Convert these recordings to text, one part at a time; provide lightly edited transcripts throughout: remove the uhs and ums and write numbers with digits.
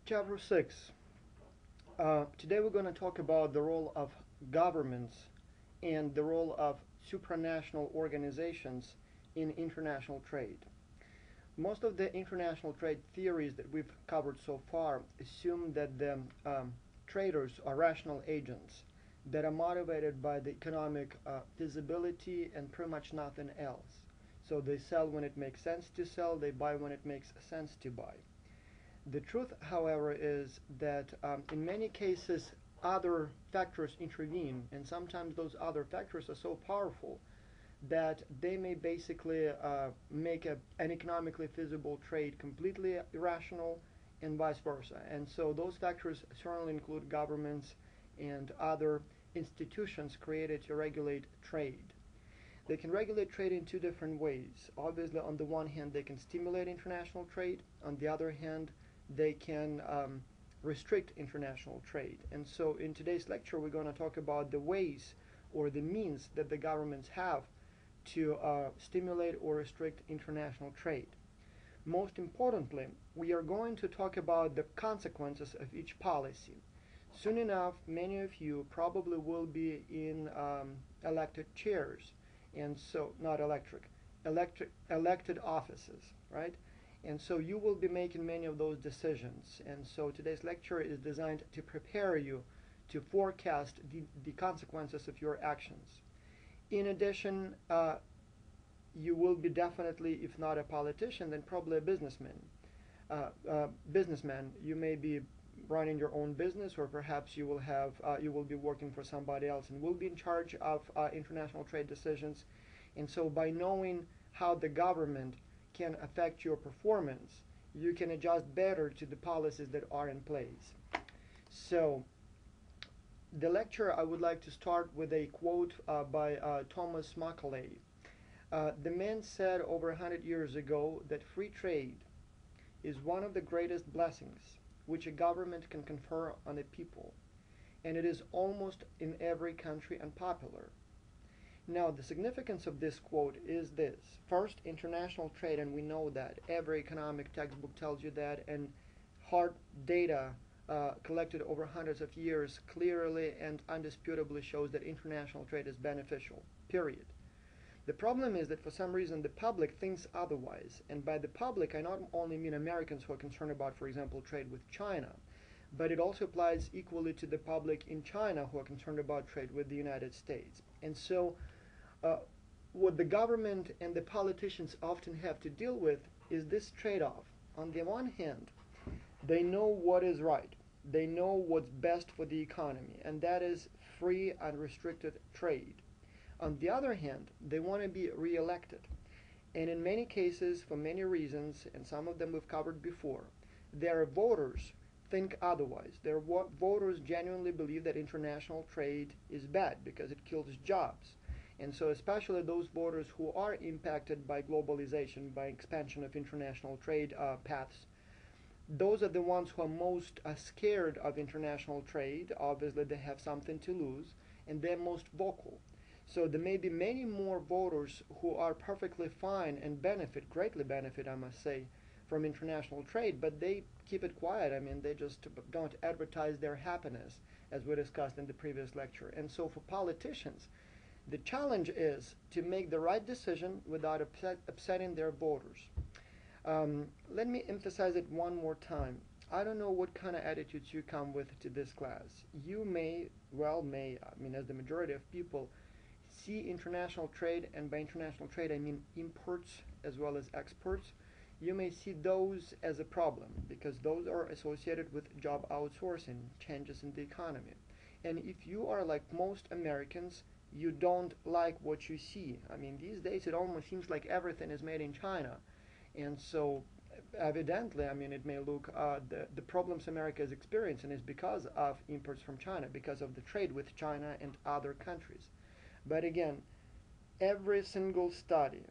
Chapter 6. Today we're going to talk about the role of governments and the role of supranational organizations in international trade. Most of the international trade theories that we've covered so far assume that the traders are rational agents that are motivated by the economic feasibility and pretty much nothing else. So they sell when it makes sense to sell, they buy when it makes sense to buy. The truth, however, is that in many cases other factors intervene, and sometimes those other factors are so powerful that they may basically make an economically feasible trade completely irrational and vice versa. And so those factors certainly include governments and other institutions created to regulate trade. They can regulate trade in two different ways. Obviously, on the one hand, they can stimulate international trade. On the other hand, they can restrict international trade. And so in today's lecture, we're going to talk about the ways or the means that the governments have to stimulate or restrict international trade. Most importantly, we are going to talk about the consequences of each policy. Soon enough, many of you probably will be in elected chairs, and so not elected offices, right? And so you will be making many of those decisions. And so today's lecture is designed to prepare you to forecast the consequences of your actions. In addition, you will be definitely, if not a politician, then probably a businessman. You may be running your own business, or perhaps you will be working for somebody else and will be in charge of international trade decisions. And so by knowing how the government can affect your performance, you can adjust better to the policies that are in place. So the lecture, I would like to start with a quote by Thomas Macaulay. The man said over 100 years ago that free trade is one of the greatest blessings which a government can confer on a people, and it is almost in every country unpopular. Now, the significance of this quote is this. First, international trade, and we know that. Every economic textbook tells you that, and hard data collected over hundreds of years clearly and undisputably shows that international trade is beneficial, period. The problem is that for some reason the public thinks otherwise, and by the public I not only mean Americans who are concerned about, for example, trade with China, but it also applies equally to the public in China who are concerned about trade with the United States. And so what the government and the politicians often have to deal with is this trade-off. On the one hand, they know what is right. They know what's best for the economy, and that is free, unrestricted trade. On the other hand, they want to be re-elected. And in many cases, for many reasons, and some of them we've covered before, their voters think otherwise. Their voters genuinely believe that international trade is bad because it kills jobs. And so especially those voters who are impacted by globalization, by expansion of international trade paths, those are the ones who are most scared of international trade. Obviously, they have something to lose, and they're most vocal. So there may be many more voters who are perfectly fine and greatly benefit, I must say, from international trade, but they keep it quiet. I mean, they just don't advertise their happiness, as we discussed in the previous lecture. And so for politicians, the challenge is to make the right decision without upsetting their voters. Let me emphasize it one more time. I don't know what kind of attitudes you come with to this class. You may, as the majority of people, see international trade, and by international trade I mean imports as well as exports. You may see those as a problem because those are associated with job outsourcing, changes in the economy. And if you are like most Americans, you don't like what you see. I mean, these days it almost seems like everything is made in China. And so evidently, I mean, it may look, the problems America is experiencing is because of imports from China, because of the trade with China and other countries. But again, every single study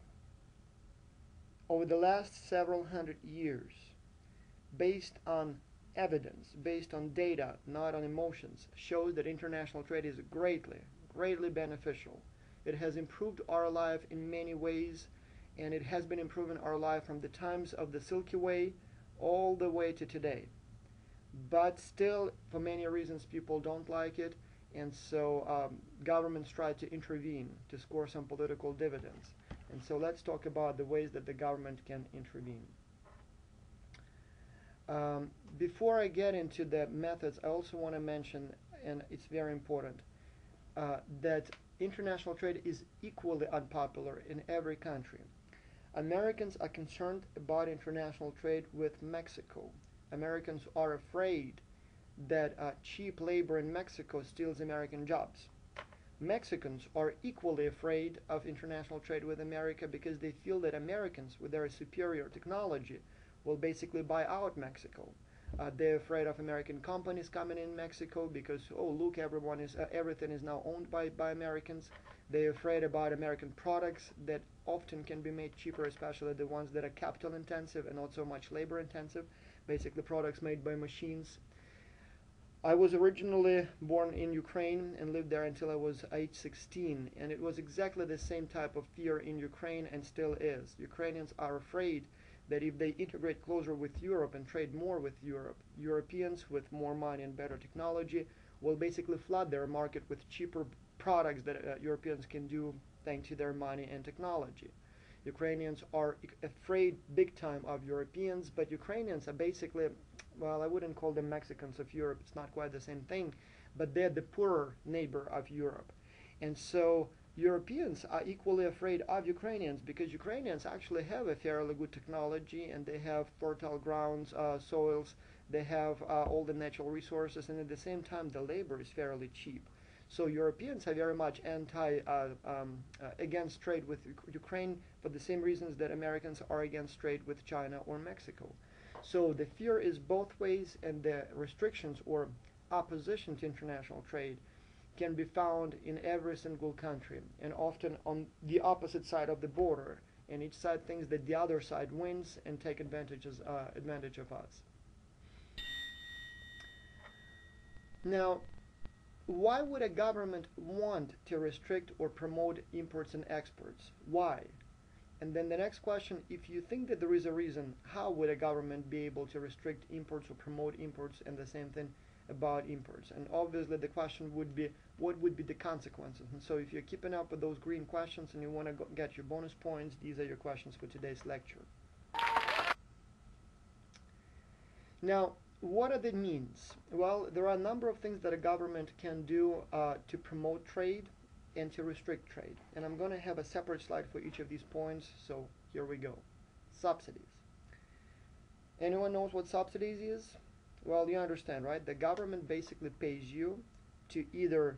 over the last several hundred years, based on evidence, based on data, not on emotions, shows that international trade is greatly beneficial. It has improved our life in many ways, and it has been improving our life from the times of the Silky Way all the way to today. but still, for many reasons, people don't like it, and so governments try to intervene to score some political dividends. And so let's talk about the ways that the government can intervene. Before I get into the methods, I also want to mention, and it's very important, that international trade is equally unpopular in every country. Americans are concerned about international trade with Mexico. Americans are afraid that cheap labor in Mexico steals American jobs. Mexicans are equally afraid of international trade with America because they feel that Americans, with their superior technology, will basically buy out Mexico. They're afraid of American companies coming in Mexico because, oh, look, everything is now owned by Americans. They're afraid about American products that often can be made cheaper, especially the ones that are capital intensive and not so much labor intensive, basically products made by machines. I was originally born in Ukraine and lived there until I was age 16, and it was exactly the same type of fear in Ukraine and still is. Ukrainians are afraid that if they integrate closer with Europe and trade more with Europe, Europeans with more money and better technology will basically flood their market with cheaper products that Europeans can do thanks to their money and technology. Ukrainians are afraid big time of Europeans, but Ukrainians are basically, well, I wouldn't call them Mexicans of Europe, it's not quite the same thing, but they're the poorer neighbor of Europe. And so Europeans are equally afraid of Ukrainians because Ukrainians actually have a fairly good technology and they have fertile grounds, soils, they have all the natural resources, and at the same time the labor is fairly cheap. So Europeans are very much against trade with Ukraine for the same reasons that Americans are against trade with China or Mexico. So the fear is both ways, and the restrictions or opposition to international trade can be found in every single country, and often on the opposite side of the border. And each side thinks that the other side wins and take advantage of us. Now, why would a government want to restrict or promote imports and exports? Why? And then the next question, if you think that there is a reason, how would a government be able to restrict imports or promote imports, and the same thing about imports? And obviously the question would be, what would be the consequences? And so if you're keeping up with those green questions and you want to get your bonus points, these are your questions for today's lecture. Now, what are the means? Well, there are a number of things that a government can do to promote trade and to restrict trade. And I'm going to have a separate slide for each of these points, so here we go. Subsidies. Anyone knows what subsidies is? Well, you understand, right? The government basically pays you to either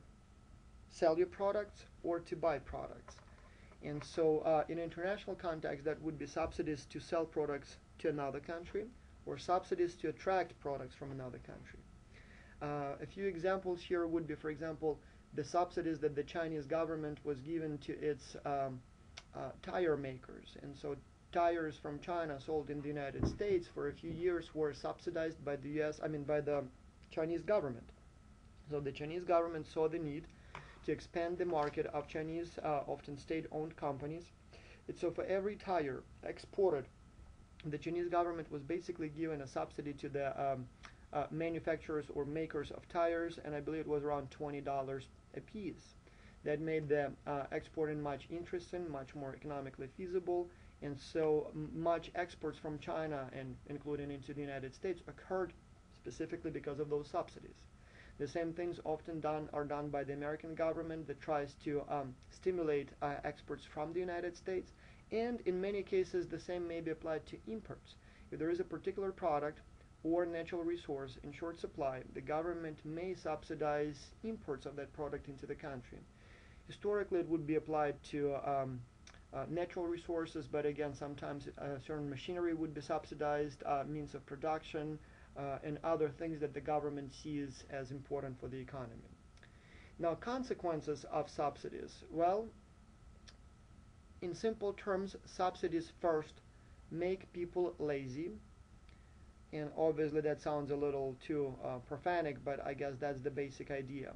sell your products or to buy products. And so in international context, that would be subsidies to sell products to another country, or subsidies to attract products from another country. A few examples here would be, for example, the subsidies that the Chinese government was given to its tire makers. And so tires from China sold in the United States for a few years were subsidized by the Chinese government. So the Chinese government saw the need to expand the market of Chinese, often state-owned companies. And so for every tire exported, the Chinese government was basically given a subsidy to the manufacturers or makers of tires, and I believe it was around $20 a piece. That made the exporting much interesting, much more economically feasible, and so much exports from China and including into the United States occurred specifically because of those subsidies. The same things often are done by the American government that tries to stimulate exports from the United States, and in many cases the same may be applied to imports. If there is a particular product or natural resource in short supply, the government may subsidize imports of that product into the country. Historically, it would be applied to natural resources, but again, sometimes certain machinery would be subsidized, means of production, and other things that the government sees as important for the economy. Now, consequences of subsidies. Well, in simple terms, subsidies first make people lazy, and obviously that sounds a little too profanic, but I guess that's the basic idea.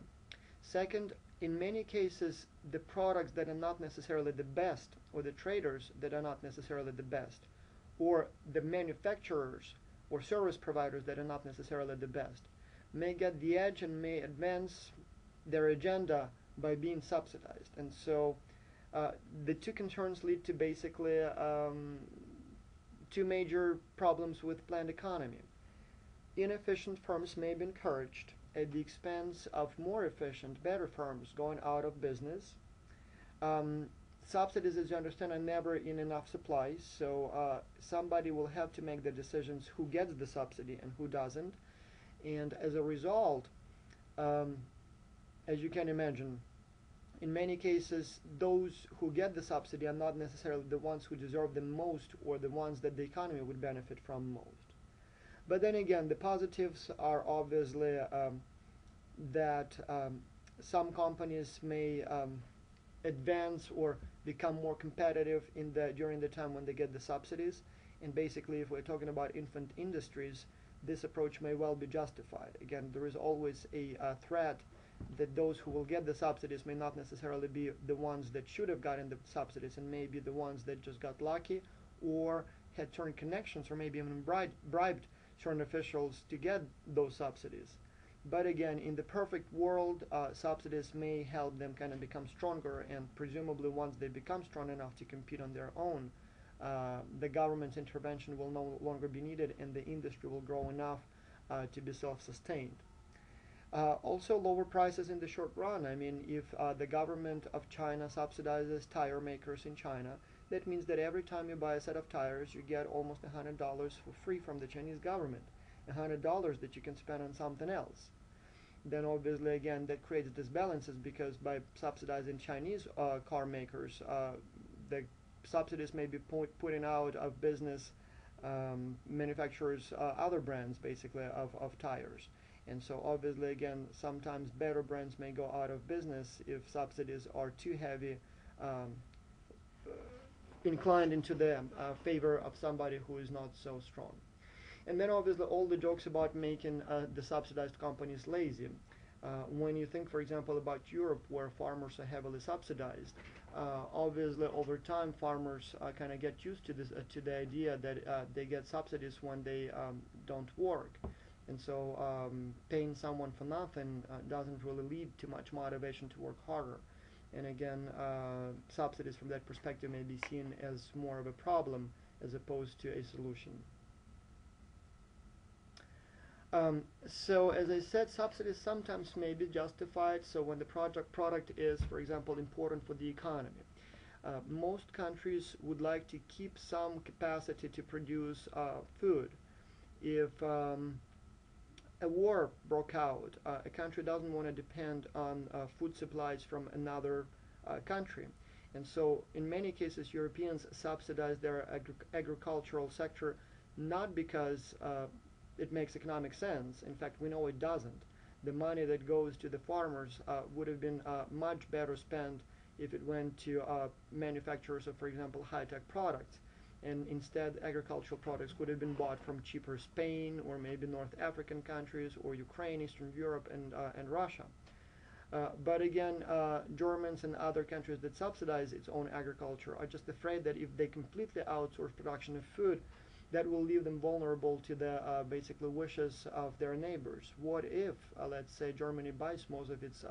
Second, in many cases, the products that are not necessarily the best, or the traders that are not necessarily the best, or the manufacturers or service providers that are not necessarily the best may get the edge and may advance their agenda by being subsidized. And so the two concerns lead to basically two major problems with planned economy. Inefficient firms may be encouraged at the expense of more efficient, better firms going out of business. Subsidies, as you understand, are never in enough supply, so somebody will have to make the decisions who gets the subsidy and who doesn't. And as a result, as you can imagine, in many cases, those who get the subsidy are not necessarily the ones who deserve the most or the ones that the economy would benefit from most. But then again, the positives are obviously that some companies may advance or become more competitive during the time when they get the subsidies. And basically, if we're talking about infant industries, this approach may well be justified. Again, there is always a threat that those who will get the subsidies may not necessarily be the ones that should have gotten the subsidies, and maybe the ones that just got lucky or had certain connections or maybe even bribed certain officials to get those subsidies. But again, in the perfect world, subsidies may help them kind of become stronger, and presumably once they become strong enough to compete on their own, the government's intervention will no longer be needed and the industry will grow enough to be self-sustained. Also, lower prices in the short run. I mean, if the government of China subsidizes tire makers in China, that means that every time you buy a set of tires, you get almost $100 for free from the Chinese government. $100 that you can spend on something else. Then obviously, again, that creates disbalances because by subsidizing Chinese car makers, the subsidies may be putting out of business manufacturers, other brands basically of tires. And so obviously, again, sometimes better brands may go out of business if subsidies are too heavy, inclined into the favor of somebody who is not so strong. And then obviously all the jokes about making the subsidized companies lazy. When you think, for example, about Europe, where farmers are heavily subsidized, obviously over time farmers kind of get used to this, to the idea that they get subsidies when they don't work. And so paying someone for nothing doesn't really lead to much motivation to work harder. And again, subsidies from that perspective may be seen as more of a problem as opposed to a solution. So as I said, subsidies sometimes may be justified. So when the product is, for example, important for the economy. Most countries would like to keep some capacity to produce food. If a war broke out, a country doesn't want to depend on food supplies from another country. And so in many cases, Europeans subsidize their agricultural sector not because it makes economic sense. In fact, we know it doesn't. The money that goes to the farmers would have been much better spent if it went to manufacturers of, for example, high-tech products. And instead, agricultural products would have been bought from cheaper Spain or maybe North African countries or Ukraine, Eastern Europe, and Russia. But again, Germans and other countries that subsidize its own agriculture are just afraid that if they completely outsource production of food, that will leave them vulnerable to the basically wishes of their neighbors. What if, let's say, Germany buys most of its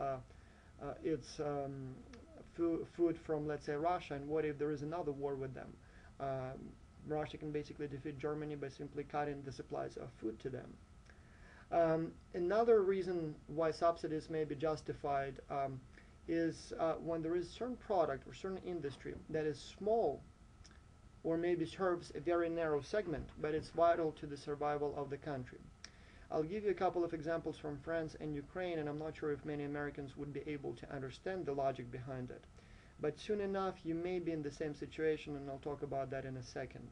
food from, let's say, Russia, and what if there is another war with them? Russia can basically defeat Germany by simply cutting the supplies of food to them. Another reason why subsidies may be justified is when there is a certain product or certain industry that is small or maybe serves a very narrow segment, but it's vital to the survival of the country. I'll give you a couple of examples from France and Ukraine, and I'm not sure if many Americans would be able to understand the logic behind it. But soon enough, you may be in the same situation, and I'll talk about that in a second.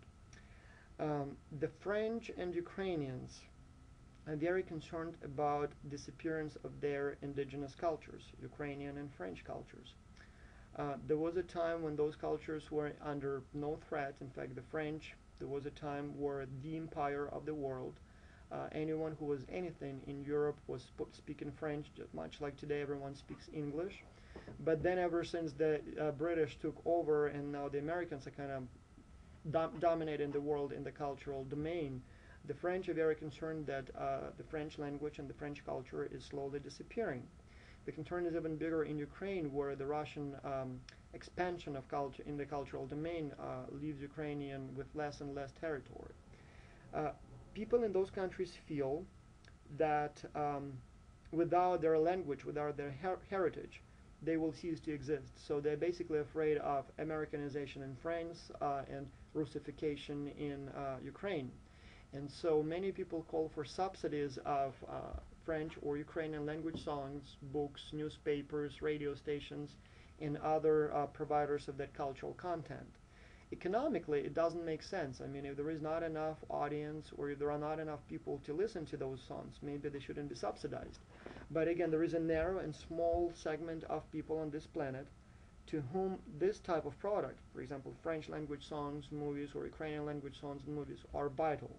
The French and Ukrainians are very concerned about disappearance of their indigenous cultures, Ukrainian and French cultures. There was a time when those cultures were under no threat. In fact, the French, there was a time were the empire of the world. Anyone who was anything in Europe was speaking French, just much like today everyone speaks English. But then ever since the British took over and now the Americans are kind of dominating the world in the cultural domain, The French are very concerned that the French language and the French culture is slowly disappearing. The concern is even bigger in Ukraine, where the Russian expansion of culture in the cultural domain leaves Ukrainian with less and less territory. Uh, People in those countries feel that without their language, without their heritage, they will cease to exist. So they're basically afraid of Americanization in France and Russification in Ukraine. And so many people call for subsidies of French or Ukrainian language songs, books, newspapers, radio stations, and other providers of that cultural content. Economically, it doesn't make sense. I mean, if there is not enough audience or if there are not enough people to listen to those songs, maybe they shouldn't be subsidized. But again, there is a narrow and small segment of people on this planet to whom this type of product, for example, French language songs, movies, or Ukrainian language songs and movies, are vital.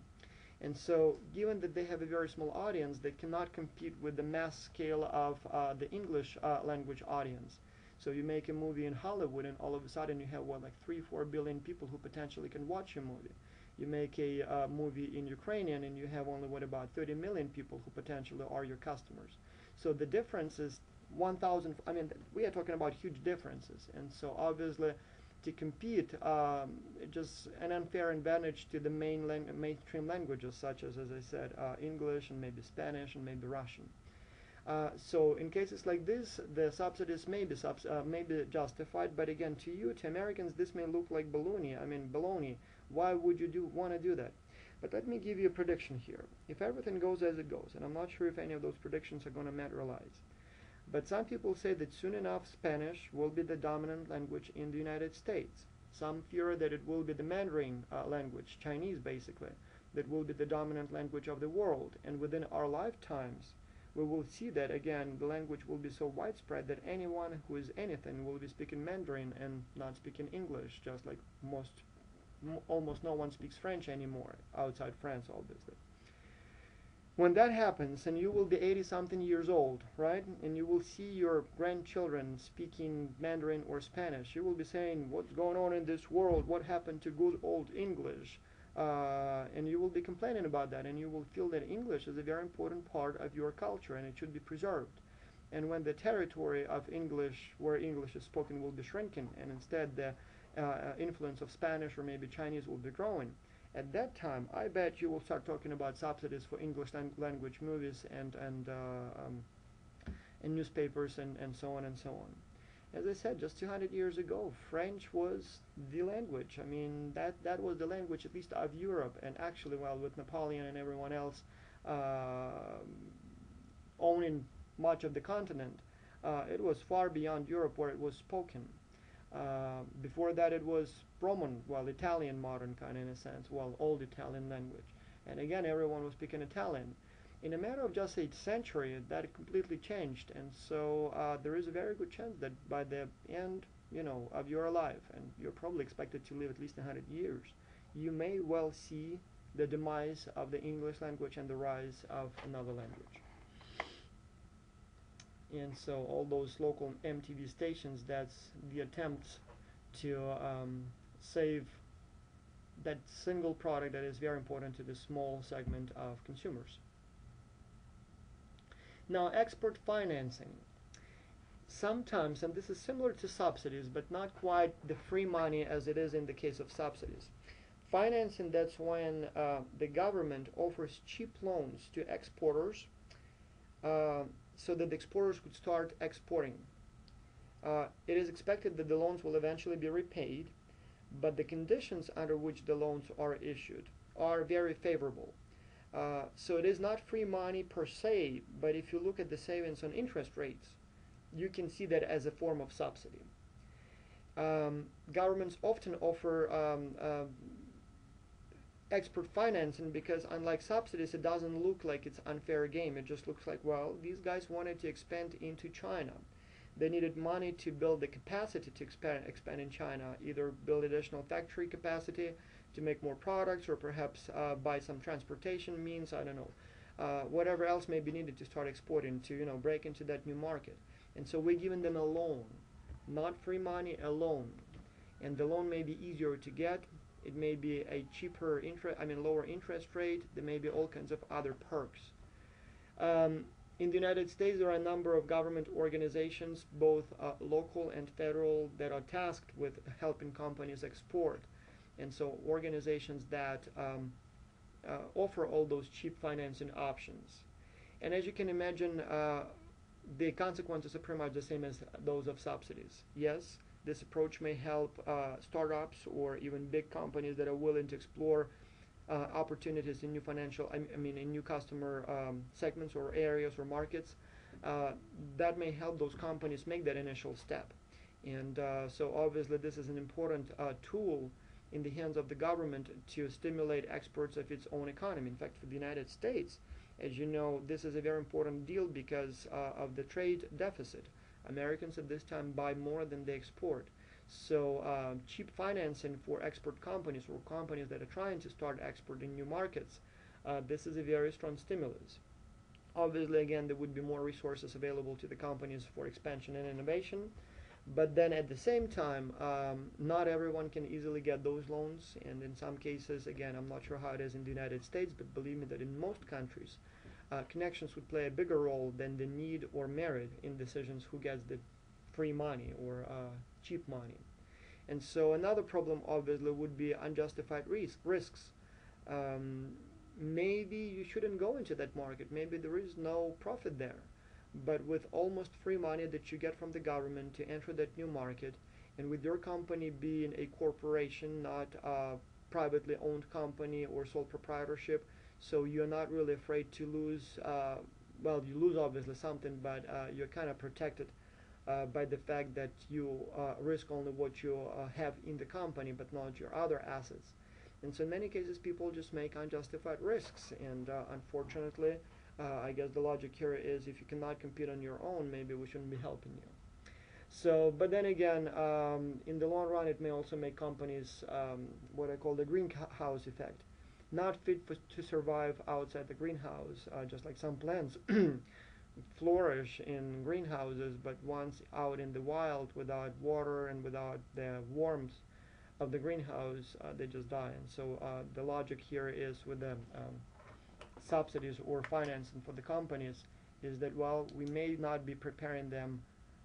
And so, given that they have a very small audience, they cannot compete with the mass scale of the English language audience. So you make a movie in Hollywood, and all of a sudden you have what, like 3-4 billion people who potentially can watch your movie. You make a movie in Ukrainian, and you have only what, about 30 million people who potentially are your customers. So the difference is 1,000. I mean, we are talking about huge differences, and so obviously, to compete, just an unfair advantage to the mainstream languages, such as I said, English and maybe Spanish and maybe Russian. So in cases like this, the subsidies may be justified, but again, to you, to Americans, this may look like baloney. I mean, baloney. Why would you want to do that? But let me give you a prediction here. If everything goes as it goes, and I'm not sure if any of those predictions are going to materialize, but some people say that soon enough Spanish will be the dominant language in the United States. Some fear that it will be the Mandarin language, Chinese basically, that will be the dominant language of the world. And within our lifetimes, we will see that again, the language will be so widespread that anyone who is anything will be speaking Mandarin and not speaking English, just like almost no one speaks French anymore, outside France obviously. When that happens, and you will be 80-something years old, right, and you will see your grandchildren speaking Mandarin or Spanish, you will be saying, what's going on in this world? What happened to good old English? And you will be complaining about that, and you will feel that English is a very important part of your culture, and it should be preserved. And when the territory of English, where English is spoken, will be shrinking, and instead the influence of Spanish or maybe Chinese will be growing, at that time, I bet you will start talking about subsidies for English language movies and newspapers and so on and so on. As I said, just 200 years ago, French was the language. I mean, that was the language, at least of Europe. And actually, well, with Napoleon and everyone else owning much of the continent, it was far beyond Europe where it was spoken. Before that, it was Roman, well, Italian modern kind in a sense, well, old Italian language. And again, everyone was speaking Italian. In a matter of just a century, that completely changed. And so there is a very good chance that by the end, of your life, and you're probably expected to live at least 100 years, you may well see the demise of the English language and the rise of another language. And so all those local MTV stations, that's the attempts to save that single product that is very important to the small segment of consumers. Now, export financing. Sometimes, and this is similar to subsidies, but not quite the free money as it is in the case of subsidies. Financing, that's when the government offers cheap loans to exporters so that the exporters could start exporting. It is expected that the loans will eventually be repaid, but the conditions under which the loans are issued are very favorable. So it is not free money per se, but if you look at the savings on interest rates, you can see that as a form of subsidy. Governments often offer export financing because, unlike subsidies, it doesn't look like it's unfair game. It just looks like, well, these guys wanted to expand into China. They needed money to build the capacity to expand in China, either build additional factory capacity to make more products, or perhaps buy some transportation means, I don't know, whatever else may be needed to start exporting, to break into that new market. And so we're giving them a loan, not free money, a loan. And the loan may be easier to get, It may be a cheaper lower interest rate. There may be all kinds of other perks. Um, in the United States, there are a number of government organizations, both local and federal, that are tasked with helping companies export. And so organizations that offer all those cheap financing options. And as you can imagine, the consequences are pretty much the same as those of subsidies. Yes, this approach may help startups or even big companies that are willing to explore opportunities in new in new customer segments or areas or markets. That may help those companies make that initial step. And so obviously this is an important tool in the hands of the government to stimulate exports of its own economy. In fact, for the United States, as you know, this is a very important deal because of the trade deficit. Americans at this time buy more than they export. So cheap financing for export companies or companies that are trying to start exporting new markets, this is a very strong stimulus. Obviously, again, there would be more resources available to the companies for expansion and innovation. But then at the same time, not everyone can easily get those loans. And in some cases, again, I'm not sure how it is in the United States, but believe me that in most countries, connections would play a bigger role than the need or merit in decisions who gets the free money or cheap money. And so another problem obviously would be unjustified risks. Maybe you shouldn't go into that market. Maybe there is no profit there. But with almost free money that you get from the government to enter that new market, and with your company being a corporation, not a privately owned company or sole proprietorship, so you're not really afraid to lose, well, you lose obviously something, but you're kind of protected by the fact that you risk only what you have in the company, but not your other assets. And so in many cases, people just make unjustified risks, and unfortunately, I guess the logic here is if you cannot compete on your own, maybe we shouldn't be helping you. So, but then again, in the long run, it may also make companies what I call the greenhouse effect. Not fit to survive outside the greenhouse, just like some plants flourish in greenhouses, but once out in the wild without water and without the warmth of the greenhouse, they just die. And so the logic here is with the subsidies or financing for the companies is that, well, we may not be preparing them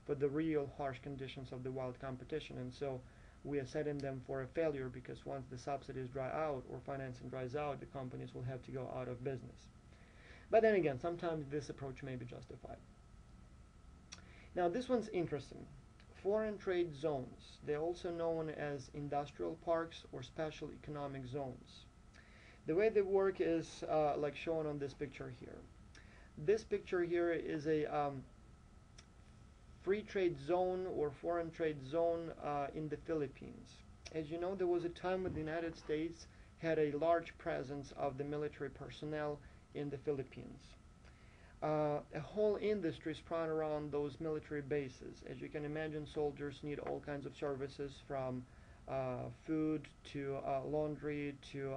for the real harsh conditions of the wild competition, and so we are setting them for a failure, because once the subsidies dry out or financing dries out, the companies will have to go out of business. But then again, sometimes this approach may be justified. Now this one's interesting. Foreign trade zones. They're also known as industrial parks or special economic zones. The way they work is like shown on this picture here. This picture here is a free trade zone or foreign trade zone in the Philippines. As you know, there was a time when the United States had a large presence of the military personnel in the Philippines. A whole industry sprung around those military bases. As you can imagine, soldiers need all kinds of services, from food to laundry to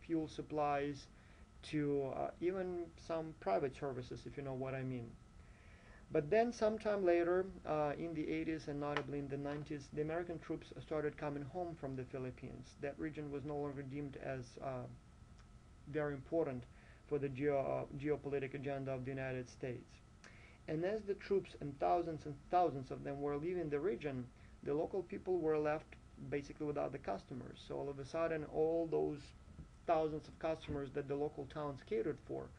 fuel supplies to even some private services, if you know what I mean. But then sometime later, in the 80s and notably in the 90s, the American troops started coming home from the Philippines. That region was no longer deemed as very important for the geopolitical agenda of the United States. And as the troops, and thousands of them, were leaving the region, the local people were left basically without the customers. So all of a sudden, all those thousands of customers that the local towns catered for,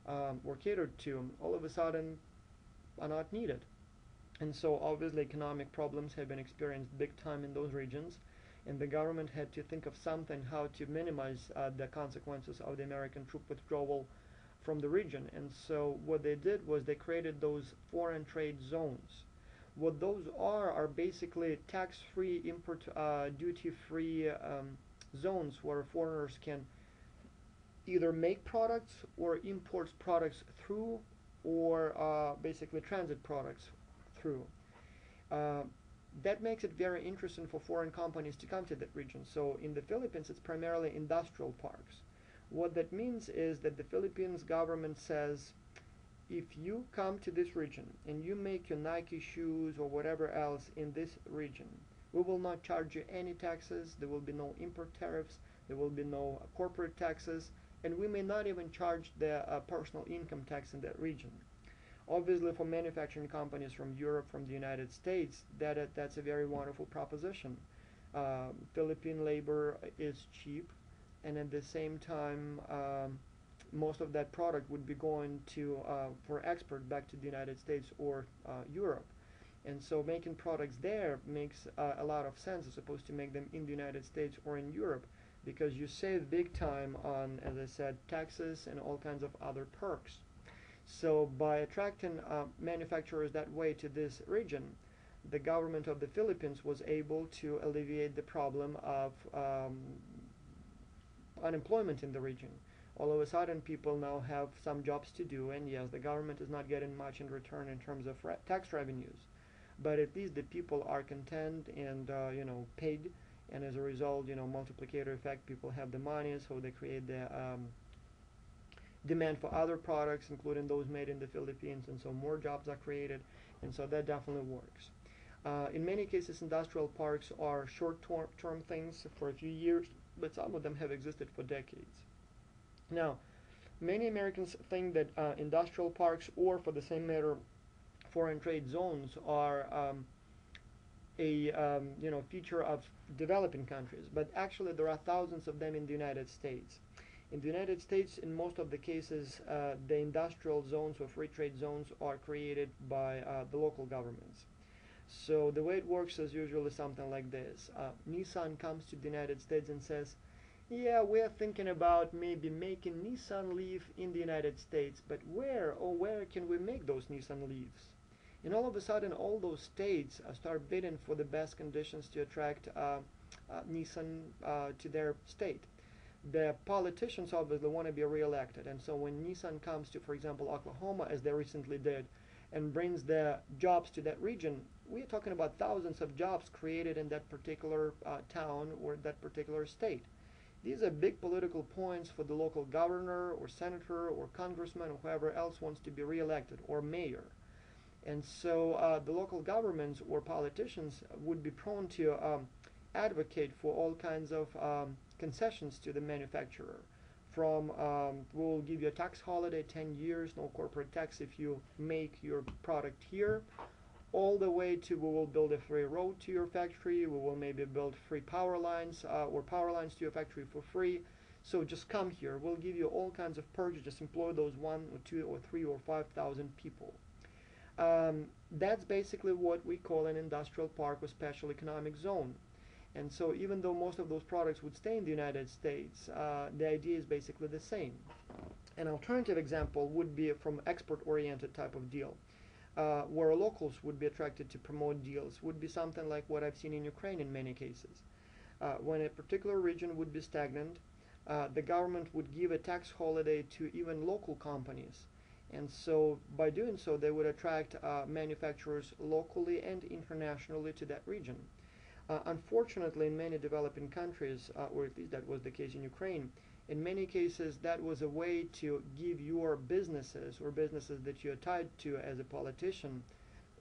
or catered to, all of a sudden are not needed. And so obviously economic problems have been experienced big time in those regions, and the government had to think of something how to minimize the consequences of the American troop withdrawal from the region. And so what they did was they created those foreign trade zones. What those are basically tax-free, import duty-free zones where foreigners can either make products or import products through, or basically transit products through. That makes it very interesting for foreign companies to come to that region. So in the Philippines, it's primarily industrial parks. What that means is that the Philippines government says, if you come to this region and you make your Nike shoes or whatever else in this region, We will not charge you any taxes. There will be no import tariffs. There will be no corporate taxes, and we may not even charge the personal income tax in that region. Obviously, for manufacturing companies from Europe, from the United States, that's a very wonderful proposition. Philippine labor is cheap, and at the same time, most of that product would be going to for export back to the United States or Europe. And so making products there makes a lot of sense as opposed to make them in the United States or in Europe, because you save big time on, as I said, taxes and all kinds of other perks. So by attracting manufacturers that way to this region, the government of the Philippines was able to alleviate the problem of unemployment in the region. All of a sudden, people now have some jobs to do, and yes, the government is not getting much in return in terms of tax revenues, but at least the people are content and paid, and as a result, multiplicator effect. People have the money, so they create the demand for other products, including those made in the Philippines, and so more jobs are created, and so that definitely works. In many cases, industrial parks are short-term things for a few years, but some of them have existed for decades. Now, many Americans think that industrial parks, or for the same matter, foreign trade zones, are a feature of developing countries, but actually there are thousands of them in the United States. In the United States, in most of the cases, the industrial zones or free trade zones are created by the local governments. So the way it works is usually something like this. Nissan comes to the United States and says, yeah, we're thinking about maybe making Nissan Leaf in the United States, but where can we make those Nissan Leafs? And all of a sudden, all those states start bidding for the best conditions to attract Nissan to their state. The politicians obviously want to be re-elected, and so when Nissan comes to, for example, Oklahoma, as they recently did, and brings the jobs to that region, we're talking about thousands of jobs created in that particular town or that particular state. These are big political points for the local governor or senator or congressman or whoever else wants to be re-elected, or mayor. And so the local governments or politicians would be prone to advocate for all kinds of concessions to the manufacturer. From we'll give you a tax holiday, 10 years, no corporate tax if you make your product here, all the way to we will build a free road to your factory, we will maybe build free power lines or power lines to your factory for free. So just come here, we'll give you all kinds of perks, just employ those 1 or 2 or 3 or 5,000 people. That's basically what we call an industrial park or special economic zone. And so even though most of those products would stay in the United States, the idea is basically the same. An alternative example would be from export-oriented type of deal, where locals would be attracted to promote deals, would be something like what I've seen in Ukraine in many cases. When a particular region would be stagnant, the government would give a tax holiday to even local companies. And so by doing so, they would attract manufacturers locally and internationally to that region. Unfortunately, in many developing countries, or at least that was the case in Ukraine, in many cases that was a way to give your businesses or businesses that you're tied to as a politician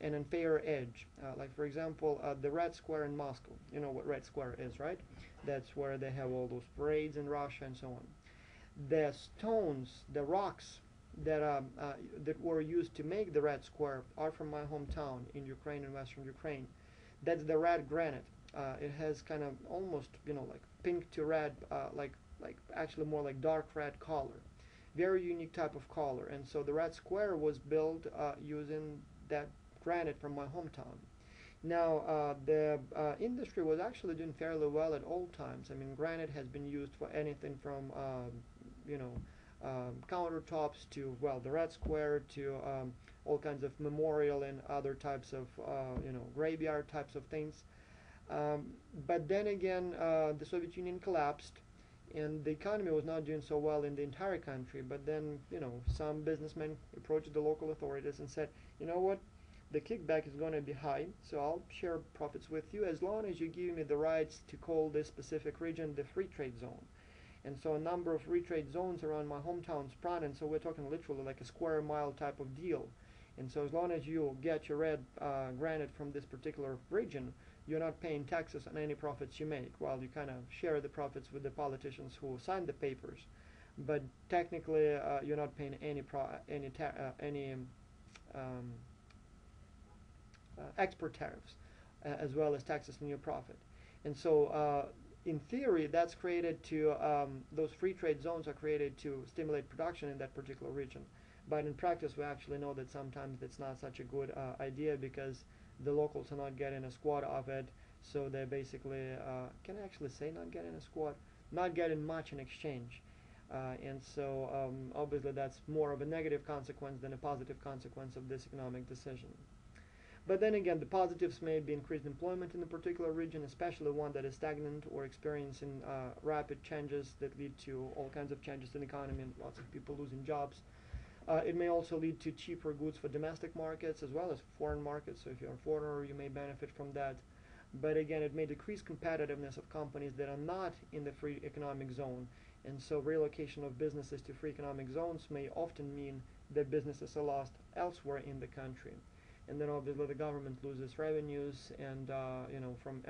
an unfair edge. Like for example, the Red Square in Moscow. You know what Red Square is, right? That's where they have all those parades in Russia and so on. The stones, the rocks that were used to make the Red Square are from my hometown in Ukraine, in western Ukraine. That's the red granite. It has kind of almost, like pink to red, like actually more like dark red color. Very unique type of color. And so the Red Square was built using that granite from my hometown. Now, the industry was actually doing fairly well at all times. I mean, granite has been used for anything from, countertops to, well, the Red Square to all kinds of memorial and other types of, graveyard types of things. But then again, the Soviet Union collapsed, and the economy was not doing so well in the entire country. But then, some businessmen approached the local authorities and said, you know what, the kickback is going to be high, so I'll share profits with you as long as you give me the rights to call this specific region the free trade zone. And so a number of free trade zones around my hometown sprung, and so we're talking literally like a square mile type of deal. And so as long as you get your red granite from this particular region, you're not paying taxes on any profits you make. Well, you kind of share the profits with the politicians who signed the papers, but technically you're not paying any um, export tariffs, as well as taxes on your profit. And so, in theory, that's created to those free trade zones are created to stimulate production in that particular region. But in practice, we actually know that sometimes that's not such a good idea, because the locals are not getting a squat of it. So they basically, can I actually say not getting a squat? Not getting much in exchange. And so obviously that's more of a negative consequence than a positive consequence of this economic decision. But then again, the positives may be increased employment in a particular region, especially one that is stagnant or experiencing rapid changes that lead to all kinds of changes in the economy and lots of people losing jobs. It may also lead to cheaper goods for domestic markets as well as foreign markets. So if you're a foreigner, you may benefit from that. But again, it may decrease competitiveness of companies that are not in the free economic zone. And so relocation of businesses to free economic zones may often mean that businesses are lost elsewhere in the country. And then obviously the government loses revenues and from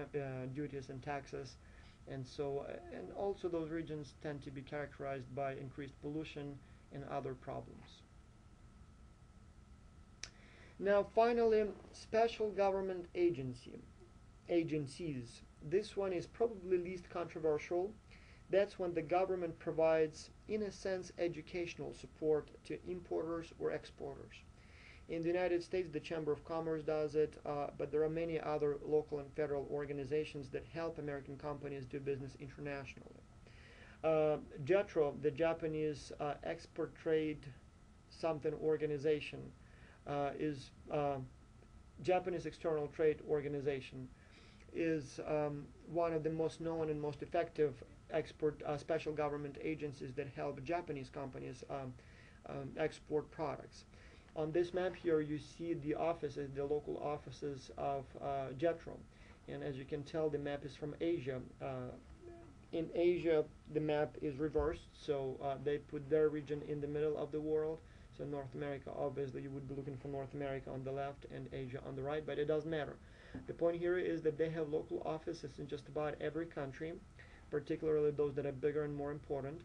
duties and taxes. And so and also those regions tend to be characterized by increased pollution and other problems. Now finally, special government agencies. This one is probably least controversial. That's when the government provides, in a sense, educational support to importers or exporters. In the United States, the Chamber of Commerce does it, but there are many other local and federal organizations that help American companies do business internationally. JETRO, the Japanese Export Trade something organization, is Japanese External Trade Organization, is one of the most known and most effective export special government agencies that help Japanese companies export products. On this map here, you see the offices, the local offices of JETRO, and as you can tell, the map is from Asia. In Asia, the map is reversed, so they put their region in the middle of the world. So North America, obviously, you would be looking for North America on the left and Asia on the right, but it doesn't matter. The point here is that they have local offices in just about every country, particularly those that are bigger and more important.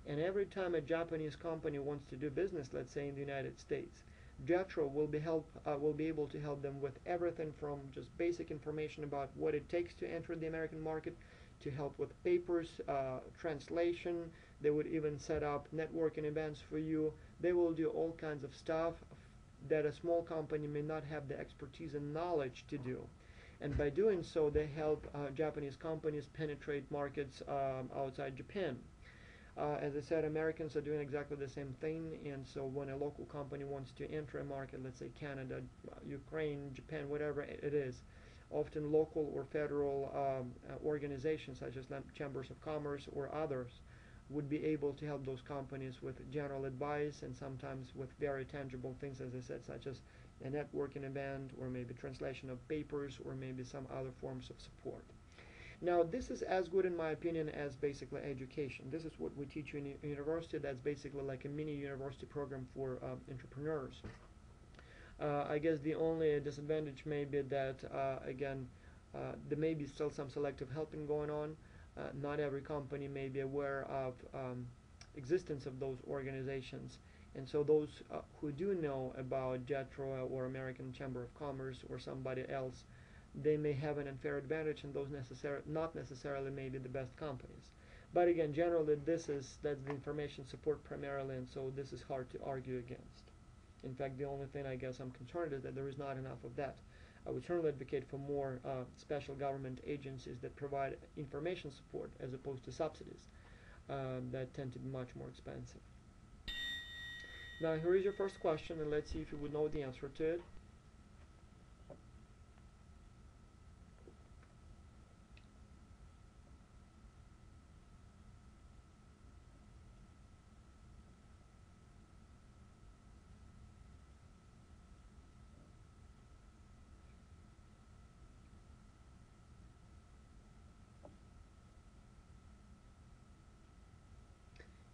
And every time a Japanese company wants to do business, let's say in the United States, JETRO will be able to help them with everything from just basic information about what it takes to enter the American market, to help with papers, translation. They would even set up networking events for you. They will do all kinds of stuff that a small company may not have the expertise and knowledge to do. And by doing so, they help Japanese companies penetrate markets outside Japan. As I said, Americans are doing exactly the same thing, and so when a local company wants to enter a market, let's say Canada, Ukraine, Japan, whatever it is, often local or federal organizations such as chambers of commerce or others would be able to help those companies with general advice and sometimes with very tangible things, as I said, such as a networking event or maybe translation of papers or maybe some other forms of support. Now, this is as good, in my opinion, as basically education. This is what we teach you in university. That's basically like a mini university program for entrepreneurs. I guess the only disadvantage may be that, again, there may be still some selective helping going on. Not every company may be aware of existence of those organizations. And so those who do know about JETRO or American Chamber of Commerce or somebody else, they may have an unfair advantage, and those not necessarily may be the best companies. But again, generally that's the information support primarily, and so this is hard to argue against. In fact, the only thing I guess I'm concerned is that there is not enough of that. I would certainly advocate for more special government agencies that provide information support as opposed to subsidies that tend to be much more expensive. Now here is your first question, and let's see if you would know the answer to it.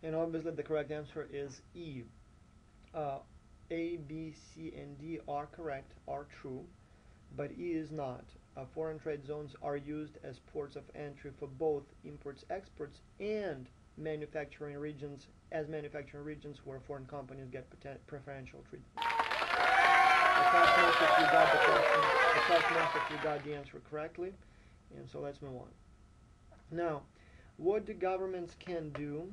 And obviously the correct answer is E. A, B, C, and D are correct, are true, but E is not. Foreign trade zones are used as ports of entry for both imports, exports, and manufacturing regions, where foreign companies get preferential treatment. I trust most if you got the question. I trust most if you got the answer correctly. And so let's move on. Now, what the governments can do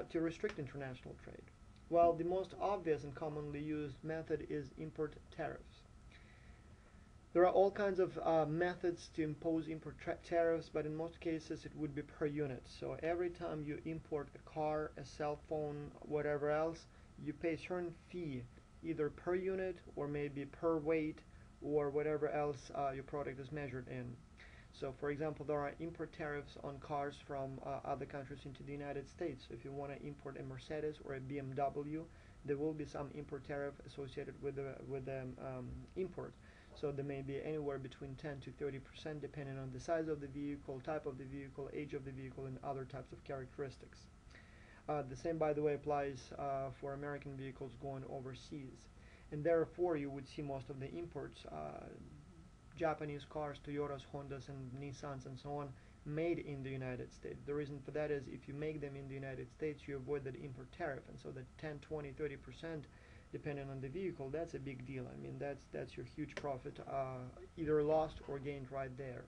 to restrict international trade? Well, the most obvious and commonly used method is import tariffs. There are all kinds of methods to impose import tariffs, but in most cases it would be per unit. So every time you import a car, a cell phone, whatever else, you pay a certain fee, either per unit or maybe per weight or whatever else your product is measured in. So for example, there are import tariffs on cars from other countries into the United States. So if you want to import a Mercedes or a BMW, there will be some import tariff associated with the import. So there may be anywhere between 10 to 30% depending on the size of the vehicle, type of the vehicle, age of the vehicle, and other types of characteristics. The same, by the way, applies for American vehicles going overseas. And therefore, you would see most of the imports, Japanese cars, Toyotas, Hondas, and Nissans, and so on, made in the United States. The reason for that is if you make them in the United States, you avoid that import tariff. And so that 10, 20, 30%, depending on the vehicle, that's a big deal. I mean, that's your huge profit, either lost or gained right there.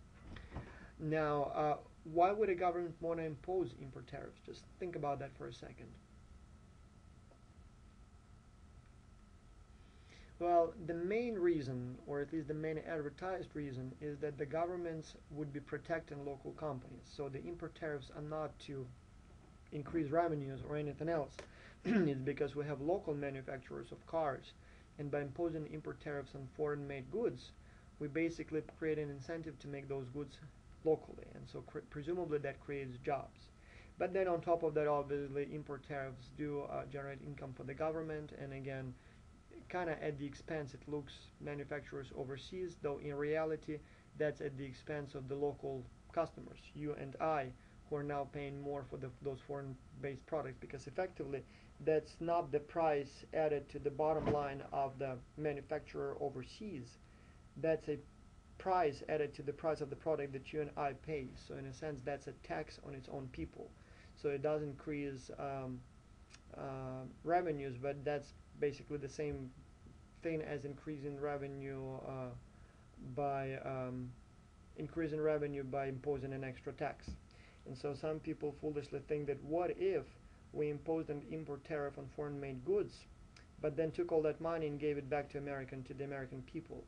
Now, why would a government want to impose import tariffs? Just think about that for a second. Well, the main reason, or at least the main advertised reason, is that the governments would be protecting local companies. So the import tariffs are not to increase revenues or anything else. It's because we have local manufacturers of cars, and by imposing import tariffs on foreign-made goods, we basically create an incentive to make those goods locally, and so presumably that creates jobs. But then on top of that, obviously, import tariffs do generate income for the government, and again, kind of at the expense, it looks, manufacturers overseas, though in reality that's at the expense of the local customers, you and I, who are now paying more for those foreign-based products, because effectively that's not the price added to the bottom line of the manufacturer overseas. That's a price added to the price of the product that you and I pay. So in a sense, that's a tax on its own people. So it does increase revenues, but that's basically the same thing as increasing revenue by imposing an extra tax. And so some people foolishly think that what if we imposed an import tariff on foreign-made goods, but then took all that money and gave it back to the American people?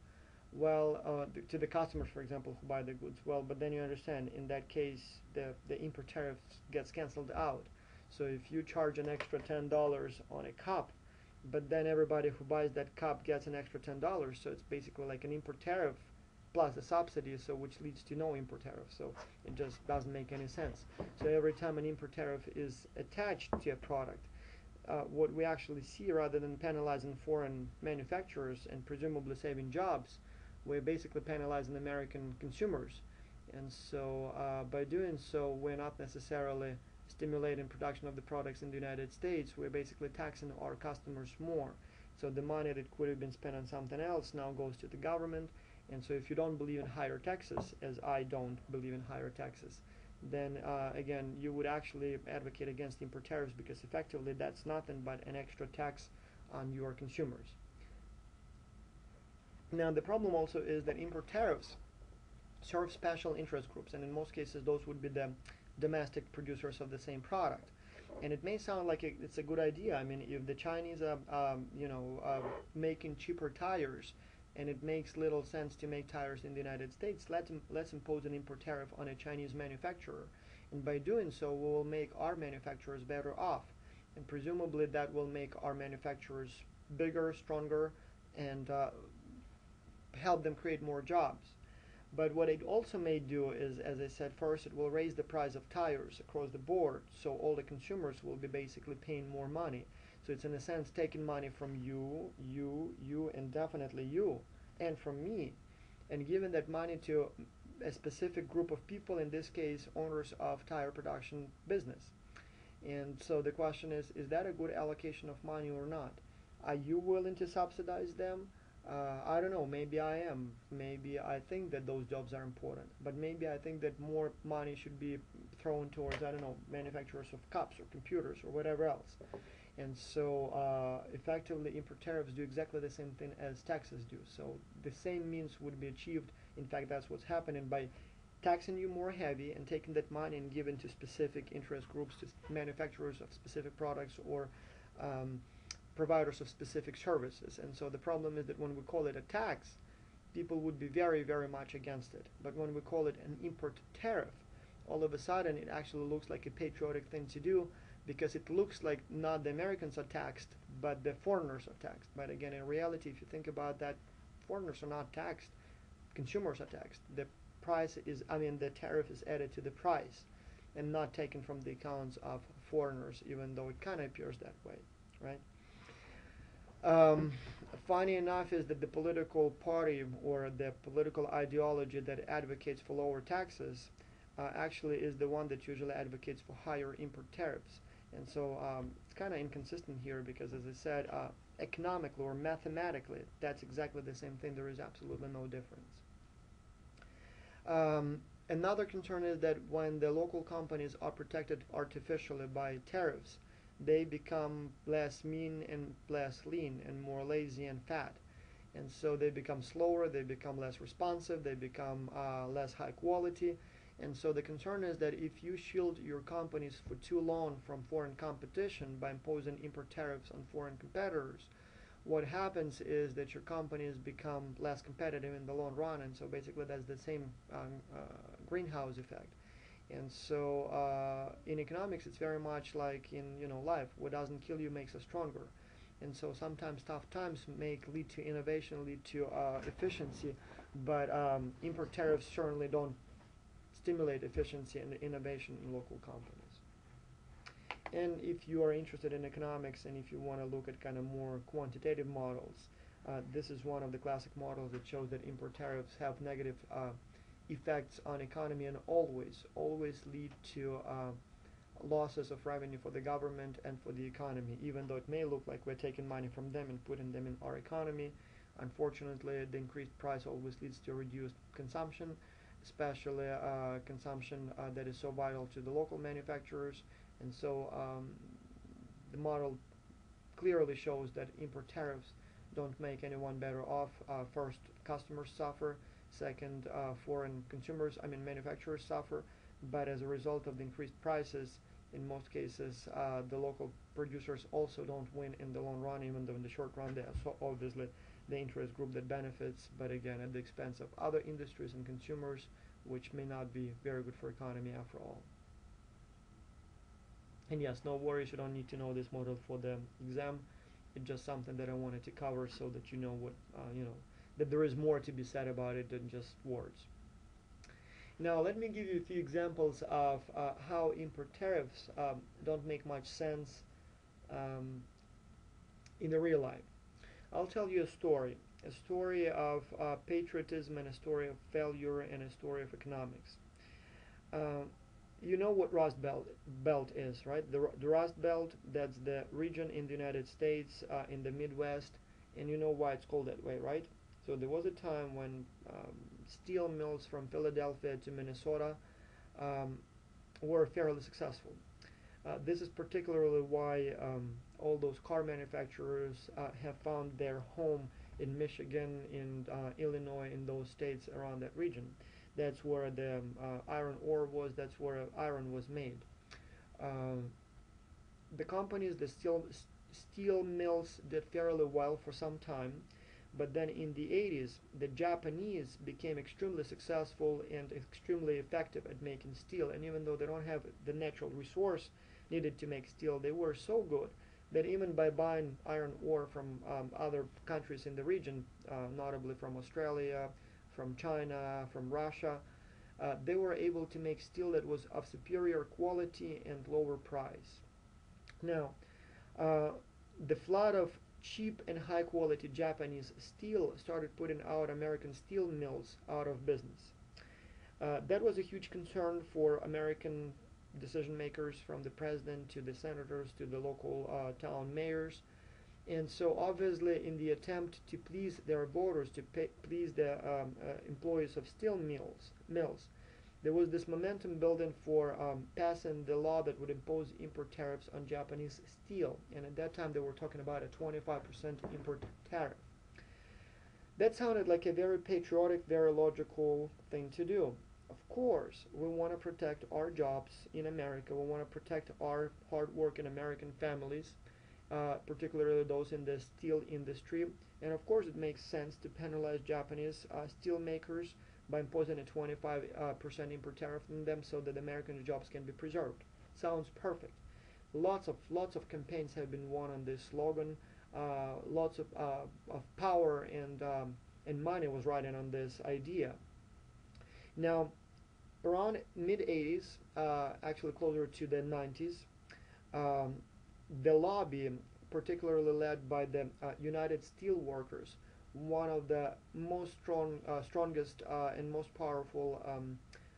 Well, to the customers, for example, who buy the goods. Well, but then you understand, in that case, the import tariff gets canceled out. So if you charge an extra $10 on a cup, but then everybody who buys that cup gets an extra $10, so it's basically like an import tariff plus a subsidy, so which leads to no import tariff. So it just doesn't make any sense. So every time an import tariff is attached to a product, what we actually see, rather than penalizing foreign manufacturers and presumably saving jobs, we're basically penalizing American consumers. And so by doing so, we're not necessarily stimulating production of the products in the United States. We're basically taxing our customers more. So the money that could have been spent on something else now goes to the government. And so if you don't believe in higher taxes, as I don't believe in higher taxes, then again, you would actually advocate against import tariffs, because effectively that's nothing but an extra tax on your consumers. Now the problem also is that import tariffs serve special interest groups, and in most cases those would be the domestic producers of the same product. And it may sound like it's a good idea. I mean, if the Chinese are making cheaper tires, and it makes little sense to make tires in the United States, let's impose an import tariff on a Chinese manufacturer. And by doing so, we will make our manufacturers better off. And presumably that will make our manufacturers bigger, stronger, and help them create more jobs. But what it also may do is, as I said, first it will raise the price of tires across the board, so all the consumers will be basically paying more money. So it's in a sense taking money from you, and definitely you, and from me, and giving that money to a specific group of people, in this case owners of tire production business. And so the question is that a good allocation of money or not? Are you willing to subsidize them? I don't know, maybe I am. Maybe I think that those jobs are important. But maybe I think that more money should be thrown towards, I don't know, manufacturers of cups or computers or whatever else. And so effectively import tariffs do exactly the same thing as taxes do. So the same means would be achieved. In fact, that's what's happening by taxing you more heavy and taking that money and giving to specific interest groups, to manufacturers of specific products or um, providers of specific services. And so the problem is that when we call it a tax, people would be very, very much against it. But when we call it an import tariff, all of a sudden it actually looks like a patriotic thing to do, because it looks like not the Americans are taxed, but the foreigners are taxed. But again, in reality, if you think about that, foreigners are not taxed, consumers are taxed. The price is, I mean, the tariff is added to the price and not taken from the accounts of foreigners, even though it kind of appears that way, right? Um, Funny enough is that the political party or the political ideology that advocates for lower taxes actually is the one that usually advocates for higher import tariffs. And so it's kind of inconsistent here because, as I said, economically or mathematically, that's exactly the same thing. There is absolutely no difference. Another concern is that when the local companies are protected artificially by tariffs, they become less mean and less lean and more lazy and fat. And so they become slower, they become less responsive, they become less high quality. And so the concern is that if you shield your companies for too long from foreign competition by imposing import tariffs on foreign competitors, what happens is that your companies become less competitive in the long run. And so basically that's the same greenhouse effect. And so in economics, it's very much like in life. What doesn't kill you makes us stronger. And so sometimes tough times lead to innovation, lead to efficiency, but import tariffs certainly don't stimulate efficiency and innovation in local companies. And if you are interested in economics and if you want to look at kind of more quantitative models, this is one of the classic models that shows that import tariffs have negative effects on economy and always lead to losses of revenue for the government and for the economy. Even though it may look like we're taking money from them and putting them in our economy, unfortunately the increased price always leads to reduced consumption, especially consumption that is so vital to the local manufacturers. And so the model clearly shows that import tariffs don't make anyone better off. First, customers suffer. Second, foreign consumers, manufacturers suffer. But as a result of the increased prices, in most cases, the local producers also don't win in the long run, even though in the short run they are so obviously the interest group that benefits, but again at the expense of other industries and consumers, which may not be very good for economy after all. And yes, no worries, you don't need to know this model for the exam. It's just something that I wanted to cover so that you know what, that there is more to be said about it than just words. Now, let me give you a few examples of how import tariffs don't make much sense um, in the real life. I'll tell you a story of patriotism and a story of failure and a story of economics. Uh, you know what Rust Belt is, right? The Rust Belt, that's the region in the United States in the Midwest, and you know why it's called that way, right? So there was a time when steel mills from Philadelphia to Minnesota were fairly successful. This is particularly why all those car manufacturers have found their home in Michigan, in Illinois, in those states around that region. That's where the iron ore was, that's where iron was made. Um, the companies, the steel mills did fairly well for some time, but then in the 80s, the Japanese became extremely successful and extremely effective at making steel. And even though they don't have the natural resource needed to make steel, they were so good that even by buying iron ore from other countries in the region, notably from Australia, from China, from Russia, they were able to make steel that was of superior quality and lower price. Now, the flood of cheap and high quality Japanese steel started putting out American steel mills out of business. That was a huge concern for American decision makers, from the president to the senators to the local town mayors. And so obviously in the attempt to please their voters, to please the employees of steel mills, there was this momentum building for passing the law that would impose import tariffs on Japanese steel. And at that time they were talking about a 25% import tariff. That sounded like a very patriotic, very logical thing to do. Of course, we want to protect our jobs in America. We want to protect our hard-working American families, particularly those in the steel industry. And of course, it makes sense to penalize Japanese steel makers by imposing a 25% import tariff on them so that American jobs can be preserved. Sounds perfect. Lots of campaigns have been won on this slogan. Lots of power and money was riding on this idea. Now, around mid 80s, actually closer to the 90s, um, the lobby, particularly led by the United Steelworkers, one of the strongest and most powerful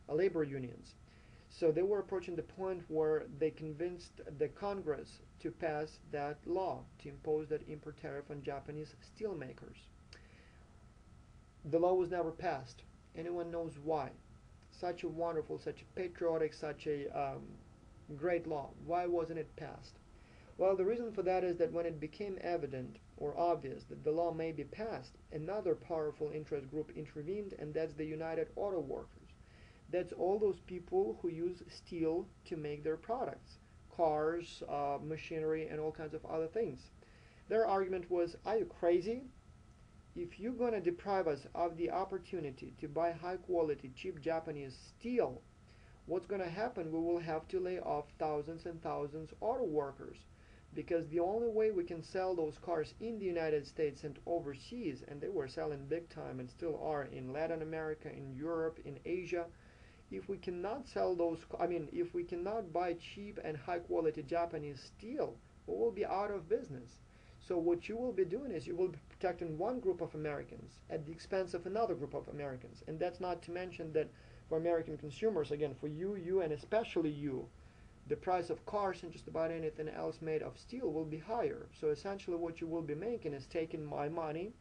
labor unions. So they were approaching the point where they convinced the Congress to pass that law to impose that import tariff on Japanese steelmakers. The law was never passed. Anyone knows why? Such a wonderful, such a patriotic, such a great law. Why wasn't it passed? Well, the reason for that is that when it became evident or obvious that the law may be passed, another powerful interest group intervened, and that's the United Auto Workers. That's all those people who use steel to make their products, cars, machinery, and all kinds of other things. Their argument was, are you crazy? If you're going to deprive us of the opportunity to buy high quality, cheap Japanese steel, what's going to happen? We will have to lay off thousands and thousands of auto workers, because the only way we can sell those cars in the United States and overseas, and they were selling big time and still are in Latin America, in Europe, in Asia, if we cannot sell those, if we cannot buy cheap and high quality Japanese steel, we will be out of business. So what you will be doing is you will be protecting one group of Americans at the expense of another group of Americans. And that's not to mention that for American consumers, again, for you, and especially you, the price of cars and just about anything else made of steel will be higher. So essentially what you will be making is taking my money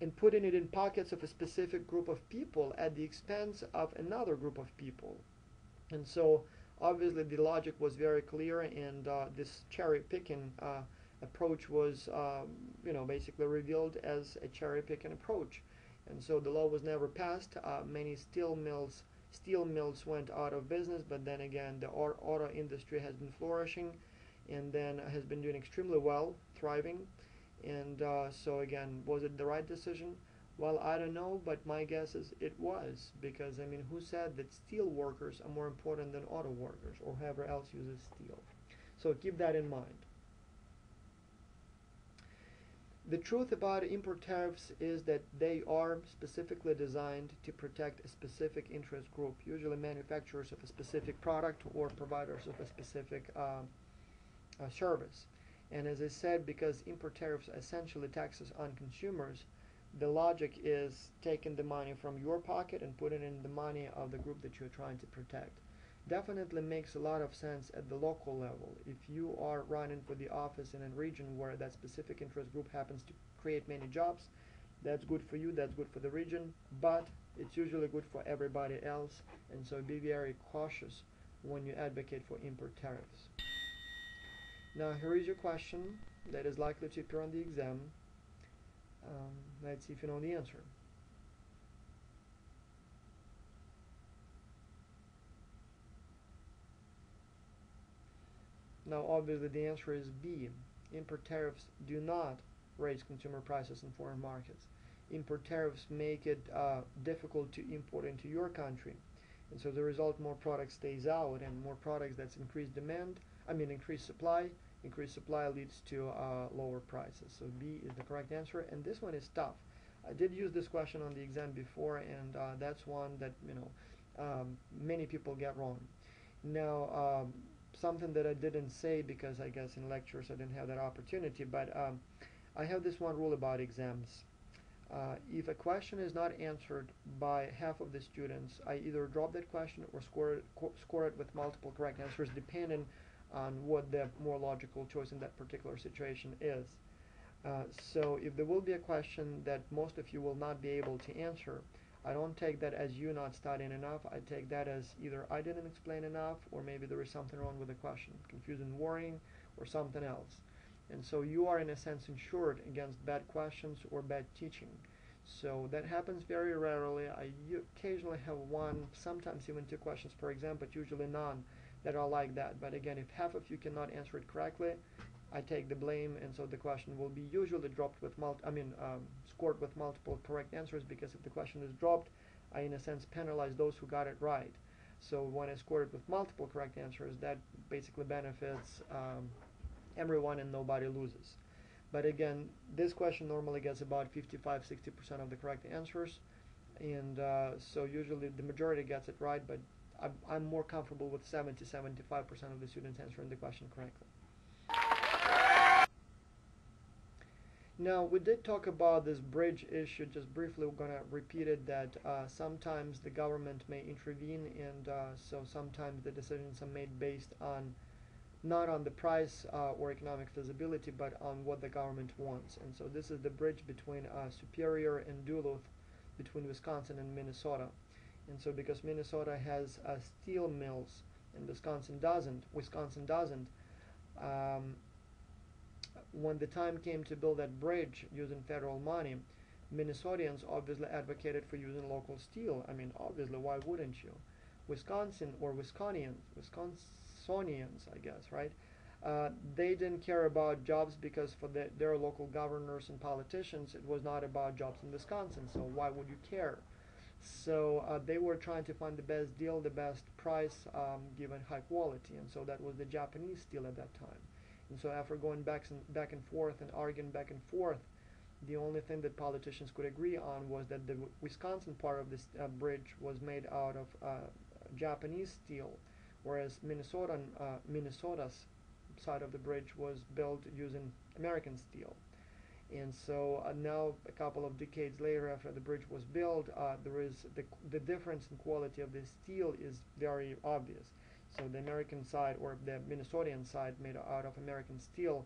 and putting it in pockets of a specific group of people at the expense of another group of people. And so obviously the logic was very clear, and this cherry picking approach was basically revealed as a cherry picking approach. And so the law was never passed. Many steel mills went out of business, but then again the auto industry has been flourishing and then has been doing extremely well, thriving. And so again, was it the right decision? Well, I don't know, but my guess is it was, because who said that steel workers are more important than auto workers or whoever else uses steel? So keep that in mind. The truth about import tariffs is that they are specifically designed to protect a specific interest group, usually manufacturers of a specific product or providers of a specific service. And as I said, because import tariffs are essentially taxes on consumers, the logic is taking the money from your pocket and putting it in the money of the group that you're trying to protect. Definitely makes a lot of sense at the local level. If you are running for the office in a region where that specific interest group happens to create many jobs, that's good for you, that's good for the region, but it's usually good for everybody else, and so be very cautious when you advocate for import tariffs. Now here is your question that is likely to appear on the exam. Let's see if you know the answer. Now obviously the answer is B. Import tariffs do not raise consumer prices in foreign markets. Import tariffs make it difficult to import into your country, and so as a result more product stays out, and more products, that's increased demand, increased supply. Increased supply leads to lower prices. So B is the correct answer, and this one is tough. I did use this question on the exam before, and that's one that many people get wrong. Now something that I didn't say, because I guess in lectures I didn't have that opportunity, but I have this one rule about exams. If a question is not answered by half of the students, I either drop that question or score it with multiple correct answers, depending on what the more logical choice in that particular situation is. So if there will be a question that most of you will not be able to answer, I don't take that as you not studying enough. I take that as either I didn't explain enough, or maybe there is something wrong with the question, confusion, worrying, or something else. And so you are in a sense insured against bad questions or bad teaching. So that happens very rarely. I occasionally have one, sometimes even two questions per exam, but usually none that are like that. But again, if half of you cannot answer it correctly, I take the blame, and so the question will be usually dropped with scored with multiple correct answers, because if the question is dropped, I in a sense penalize those who got it right. So when I score it with multiple correct answers, that basically benefits everyone and nobody loses. But again, this question normally gets about 55-60% of the correct answers, and so usually the majority gets it right, but I'm more comfortable with 70-75% of the students answering the question correctly. Now, we did talk about this bridge issue, just briefly. We're going to repeat it, that sometimes the government may intervene, and so sometimes the decisions are made based on not on the price or economic feasibility, but on what the government wants. And so this is the bridge between Superior and Duluth, between Wisconsin and Minnesota. And so because Minnesota has steel mills and Wisconsin doesn't, when the time came to build that bridge using federal money, Minnesotans obviously advocated for using local steel. I mean, obviously, why wouldn't you? Wisconsinians, I guess, right? They didn't care about jobs, because for their local governors and politicians, it was not about jobs in Wisconsin, so why would you care? So they were trying to find the best deal, the best price, given high quality, and so that was the Japanese steel at that time. And so after going back and forth and arguing back and forth, the only thing that politicians could agree on was that the Wisconsin part of this bridge was made out of Japanese steel, whereas Minnesota's side of the bridge was built using American steel. And so now, a couple of decades later, after the bridge was built, the difference in quality of the steel is very obvious. So the American side, or the Minnesotan side, made out of American steel,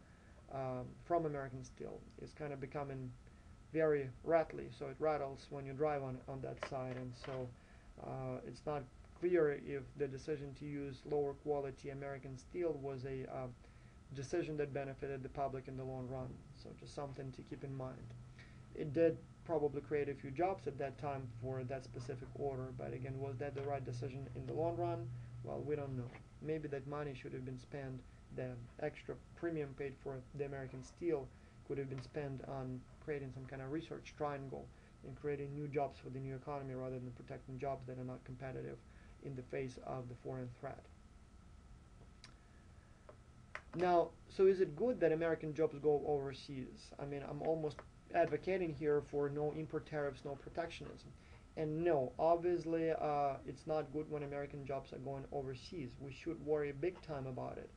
from American steel, is kind of becoming very rattly. So it rattles when you drive on that side, and so it's not clear if the decision to use lower quality American steel was a decision that benefited the public in the long run. So just something to keep in mind. It did probably create a few jobs at that time for that specific order, but again, was that the right decision in the long run? Well, we don't know. Maybe that money should have been spent, the extra premium paid for the American steel could have been spent on creating some kind of research triangle and creating new jobs for the new economy, rather than protecting jobs that are not competitive in the face of the foreign threat. Now, so is it good that American jobs go overseas? I mean, I'm almost advocating here for no import tariffs, no protectionism. And no, obviously, it's not good when American jobs are going overseas. We should worry big time about it.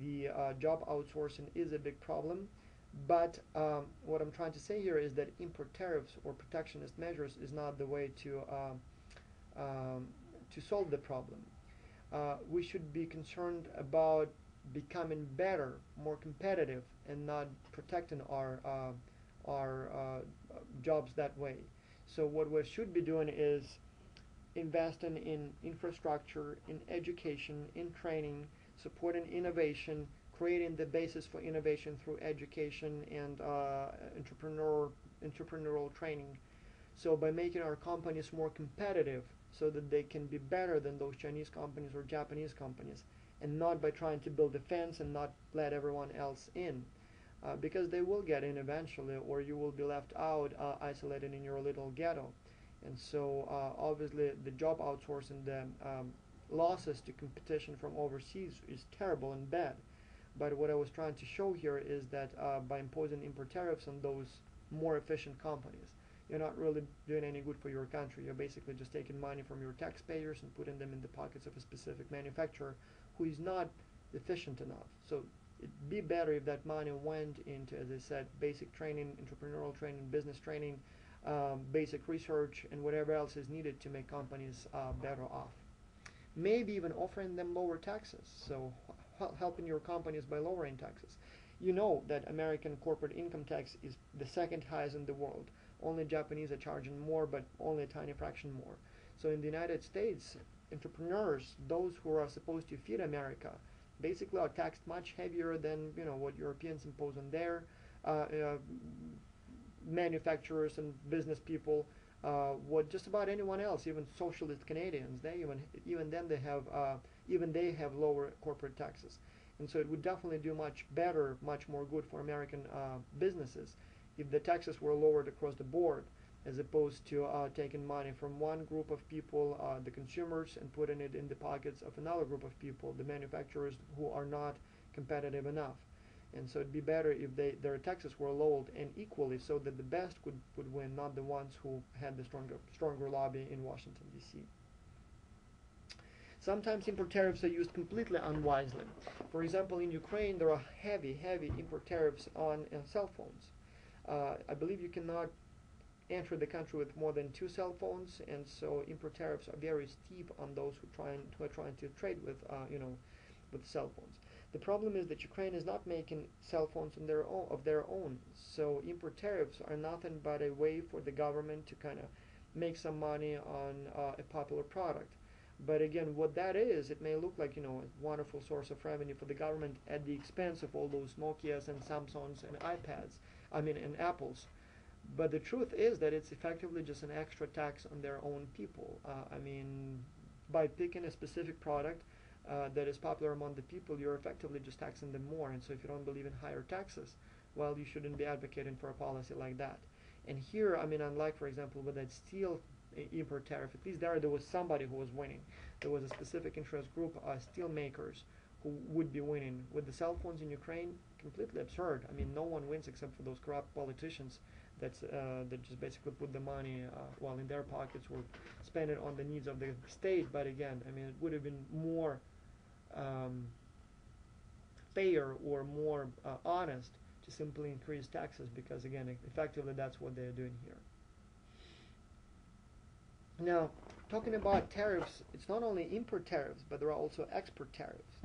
The job outsourcing is a big problem, but what I'm trying to say here is that import tariffs or protectionist measures is not the way to solve the problem. We should be concerned about becoming better, more competitive, and not protecting our jobs that way. So what we should be doing is investing in infrastructure, in education, in training, supporting innovation, creating the basis for innovation through education and entrepreneurial training. So by making our companies more competitive, so that they can be better than those Chinese companies or Japanese companies, and not by trying to build a fence and not let everyone else in. Because they will get in eventually, or you will be left out, isolated in your little ghetto. And so obviously the job outsourcing, the losses to competition from overseas is terrible and bad. But what I was trying to show here is that by imposing import tariffs on those more efficient companies, you're not really doing any good for your country. You're basically just taking money from your taxpayers and putting them in the pockets of a specific manufacturer who is not efficient enough. So it'd be better if that money went into, as I said, basic training, entrepreneurial training, business training, basic research, and whatever else is needed to make companies better off. Maybe even offering them lower taxes, so helping your companies by lowering taxes. You know that American corporate income tax is the second highest in the world. Only Japanese are charging more, but only a tiny fraction more. So in the United States, entrepreneurs, those who are supposed to feed America, basically are taxed much heavier than what Europeans impose on their uh, uh, manufacturers and business people. What just about anyone else, even socialist Canadians, they even then they have lower corporate taxes, and so it would definitely do much better, much more good for American businesses if the taxes were lowered across the board, as opposed to taking money from one group of people, the consumers, and putting it in the pockets of another group of people, the manufacturers who are not competitive enough. And so it'd be better if their taxes were lowered and equally, so that the best would win, not the ones who had the stronger lobby in Washington, D.C. Sometimes import tariffs are used completely unwisely. For example, in Ukraine, there are heavy import tariffs on cell phones. I believe you cannot enter the country with more than 2 cell phones, and so import tariffs are very steep on those who are trying to trade with cell phones. The problem is that Ukraine is not making cell phones of their own, so import tariffs are nothing but a way for the government to kind of make some money on a popular product. But again, what that is, it may look like a wonderful source of revenue for the government at the expense of all those Nokias and Samsungs and iPads, and Apples. But the truth is that it's effectively just an extra tax on their own people. By picking a specific product that is popular among the people, you're effectively just taxing them more. And so if you don't believe in higher taxes, well, you shouldn't be advocating for a policy like that. And here, unlike, for example, with that steel import tariff, at least there was somebody who was winning. There was a specific interest group, steel makers, who would be winning. With the cell phones in Ukraine, completely absurd. No one wins except for those corrupt politicians that just basically put the money in their pockets or spend it on the needs of the state. But again, it would have been more fair or more honest to simply increase taxes, because again, effectively that's what they're doing here. Now, talking about tariffs, it's not only import tariffs, but there are also export tariffs.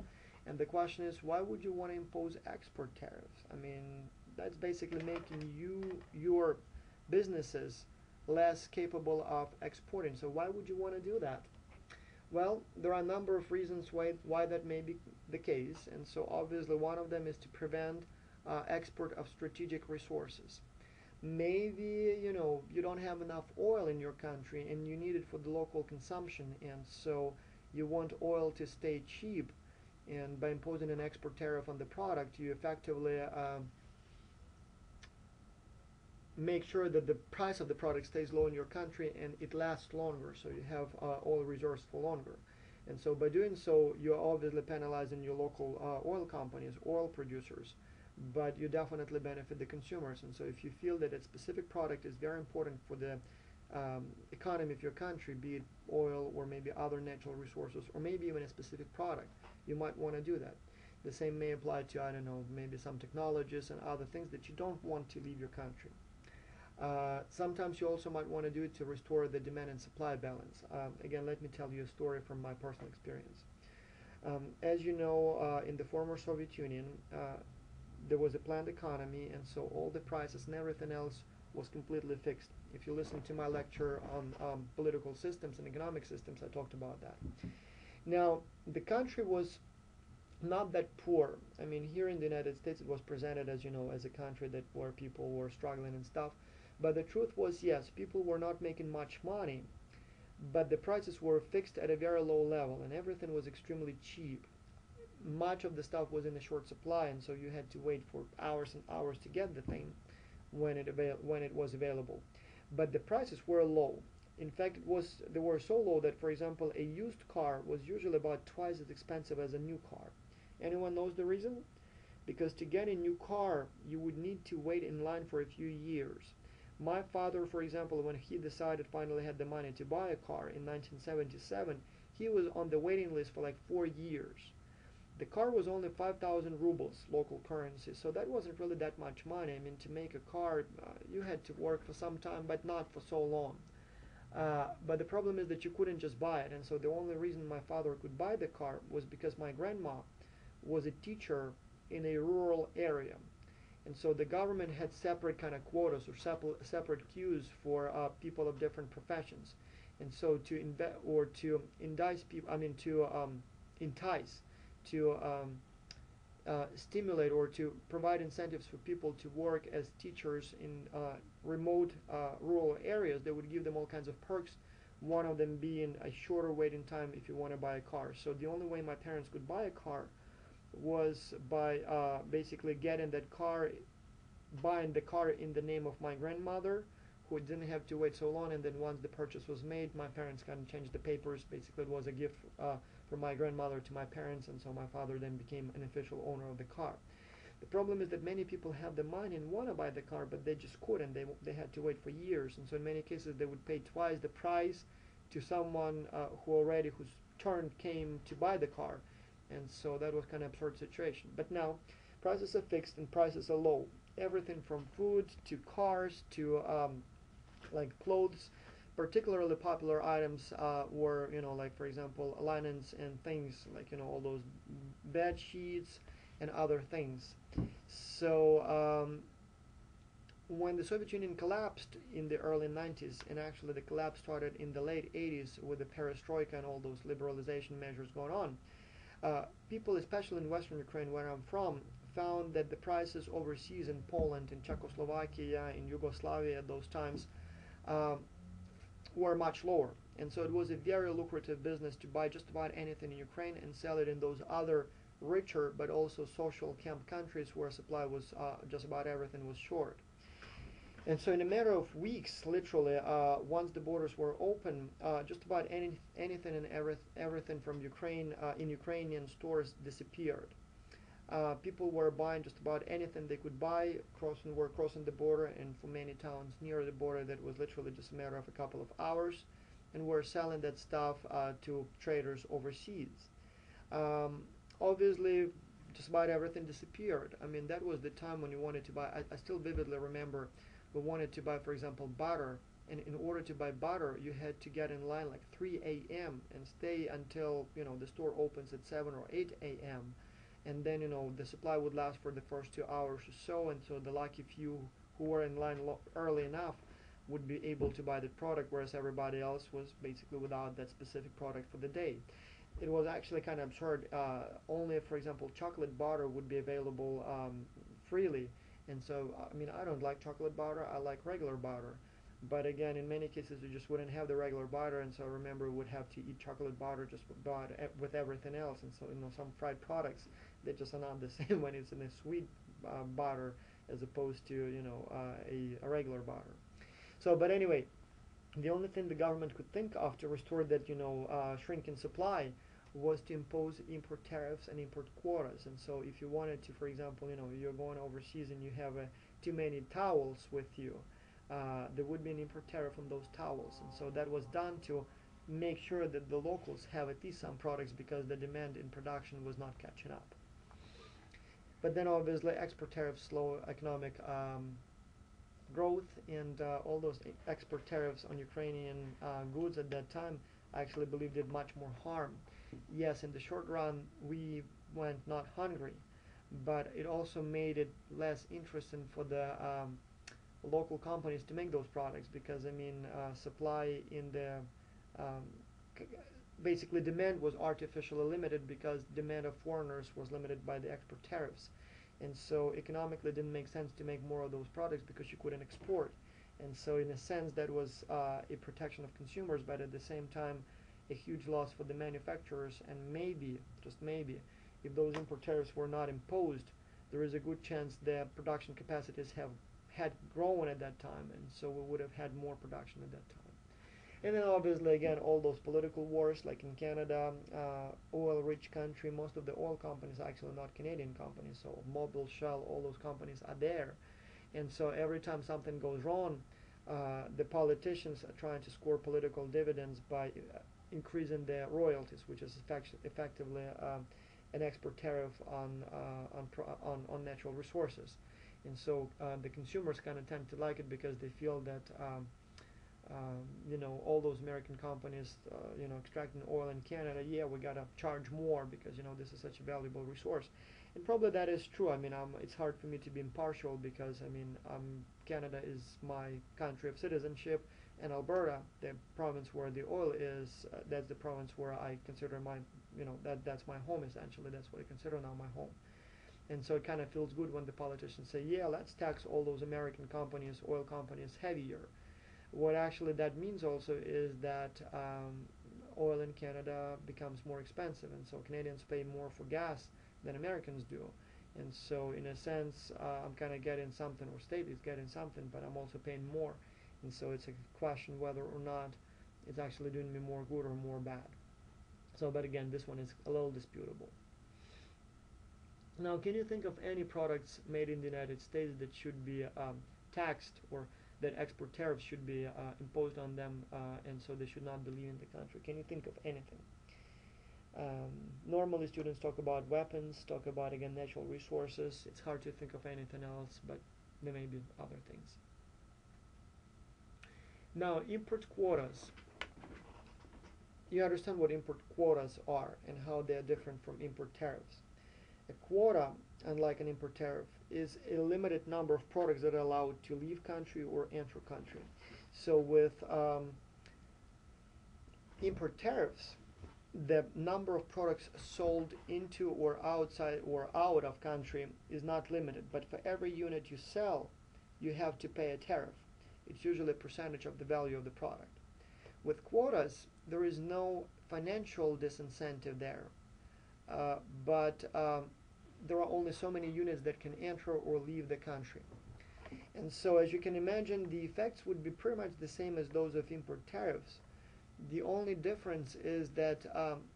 And the question is, why would you want to impose export tariffs? That's basically making your businesses less capable of exporting. So why would you want to do that? Well, there are a number of reasons why that may be the case. And so obviously one of them is to prevent export of strategic resources. Maybe you don't have enough oil in your country and you need it for the local consumption, and so you want oil to stay cheap, and by imposing an export tariff on the product, you effectively make sure that the price of the product stays low in your country and it lasts longer, so you have oil reserves for longer. And so by doing so, you're obviously penalizing your local oil companies, oil producers, but you definitely benefit the consumers. And so if you feel that a specific product is very important for the economy of your country, be it oil or maybe other natural resources, or maybe even a specific product, you might want to do that. The same may apply to, I don't know, maybe some technologies and other things that you don't want to leave your country. Sometimes you also might want to do it to restore the demand and supply balance. Again, let me tell you a story from my personal experience. As you know, in the former Soviet Union, there was a planned economy, and so all the prices and everything else was completely fixed. If you listen to my lecture on political systems and economic systems, I talked about that. Now, the country was not that poor. Here in the United States, it was presented as, as a country where people were struggling and stuff. But the truth was, yes, people were not making much money, but the prices were fixed at a very low level, and everything was extremely cheap. Much of the stuff was in a short supply, and so you had to wait for hours and hours to get the thing when it was available. But the prices were low. In fact, they were so low that, for example, a used car was usually about twice as expensive as a new car. Anyone knows the reason? Because to get a new car, you would need to wait in line for a few years. My father, for example, when he decided finally had the money to buy a car in 1977, he was on the waiting list for like 4 years. The car was only 5,000 rubles, local currency, so that wasn't really that much money. To make a car, you had to work for some time, but not for so long. But the problem is that you couldn't just buy it, and so the only reason my father could buy the car was because my grandma was a teacher in a rural area. And so the government had separate kind of quotas or separate queues for people of different professions. And so to entice people, entice, to stimulate or to provide incentives for people to work as teachers in remote rural areas, they would give them all kinds of perks. One of them being a shorter waiting time if you want to buy a car. So the only way my parents could buy a car was by basically getting that car, buying the car in the name of my grandmother, who didn't have to wait so long, and then once the purchase was made, my parents kind of changed the papers. Basically, it was a gift from my grandmother to my parents, and so my father then became an official owner of the car. The problem is that many people have the money and want to buy the car, but they just couldn't. They had to wait for years, and so in many cases they would pay twice the price to someone whose turn came to buy the car, and so that was kind of absurd situation. But now prices are fixed and prices are low. Everything from food to cars to like clothes. Particularly popular items were, like for example, linens and things like, all those bed sheets and other things. So when the Soviet Union collapsed in the early 90s, and actually the collapse started in the late 80s with the perestroika and all those liberalization measures going on, people, especially in Western Ukraine, where I'm from, found that the prices overseas in Poland, in Czechoslovakia, in Yugoslavia at those times were much lower. And so it was a very lucrative business to buy just about anything in Ukraine and sell it in those other richer but also social camp countries where supply was just about everything was short. And so in a matter of weeks, literally, once the borders were open, just about anything and everything from Ukraine in Ukrainian stores disappeared. People were buying just about anything they could buy, were crossing the border, and for many towns near the border that was literally just a matter of a couple of hours, and were selling that stuff to traders overseas. Obviously, just about everything disappeared. I mean, that was the time when you wanted to buy, I still vividly remember, we wanted to buy, for example, butter, and in order to buy butter, you had to get in line like 3 a.m. and stay until, the store opens at 7 or 8 a.m. And then, the supply would last for the first 2 hours or so, and so the lucky few who were in line early enough would be able to buy the product, whereas everybody else was basically without that specific product for the day. It was actually kind of absurd. Only, for example, chocolate butter would be available freely, and so, I don't like chocolate butter, I like regular butter. But again, in many cases, you just wouldn't have the regular butter, and so I remember we would have to eat chocolate butter just with everything else. And so, some fried products, they just are not the same when it's in a sweet butter as opposed to, a regular butter. So, but anyway, the only thing the government could think of to restore that, shrinking supply was to impose import tariffs and import quotas. And so if you wanted to, for example, you're going overseas and you have too many towels with you, there would be an import tariff on those towels. And so that was done to make sure that the locals have at least some products because the demand in production was not catching up. But then obviously export tariffs slow economic growth, and all those export tariffs on Ukrainian goods at that time I actually believe did much more harm. Yes, in the short run we went not hungry, but it also made it less interesting for the local companies to make those products because supply in the basically demand was artificially limited because demand of foreigners was limited by the export tariffs, and so economically it didn't make sense to make more of those products because you couldn't export. And so in a sense that was a protection of consumers, but at the same time a huge loss for the manufacturers. And maybe, just maybe, if those import tariffs were not imposed, there is a good chance the production capacities had grown at that time, and so we would have had more production at that time. And then obviously again all those political wars, like in Canada, oil-rich country, most of the oil companies are actually not Canadian companies, so Mobil, Shell, all those companies are there. And so every time something goes wrong, the politicians are trying to score political dividends by increasing their royalties, which is effectively an export tariff on natural resources. And so the consumers kind of tend to like it because they feel that all those American companies extracting oil in Canada, yeah, we gotta charge more because this is such a valuable resource. And probably that is true. I mean, it's hard for me to be impartial because I mean, Canada is my country of citizenship, and Alberta, the province where the oil is, that's the province where I consider my, that's my home essentially. That's what I consider now my home. And so it kind of feels good when the politicians say, yeah, let's tax all those American companies, oil companies, heavier. What actually that means also is that oil in Canada becomes more expensive, and so Canadians pay more for gas than Americans do. And so in a sense, I'm kind of getting something, or state is getting something, but I'm also paying more. And so it's a question whether or not it's actually doing me more good or more bad. So, but again, this one is a little disputable. Now, can you think of any products made in the United States that should be taxed, or that export tariffs should be imposed on them, and so they should not be leaving the country? Can you think of anything? Normally students talk about weapons, talk about again natural resources. It's hard to think of anything else, but there may be other things. Now, import quotas. You understand what import quotas are and how they are different from import tariffs. A quota, unlike an import tariff, is a limited number of products that are allowed to leave country or enter country. So with import tariffs, the number of products sold into or outside or out of country is not limited, but for every unit you sell, you have to pay a tariff. It's usually a percentage of the value of the product. With quotas, there is no financial disincentive there, but there are only so many units that can enter or leave the country. And so as you can imagine, the effects would be pretty much the same as those of import tariffs. The only difference is that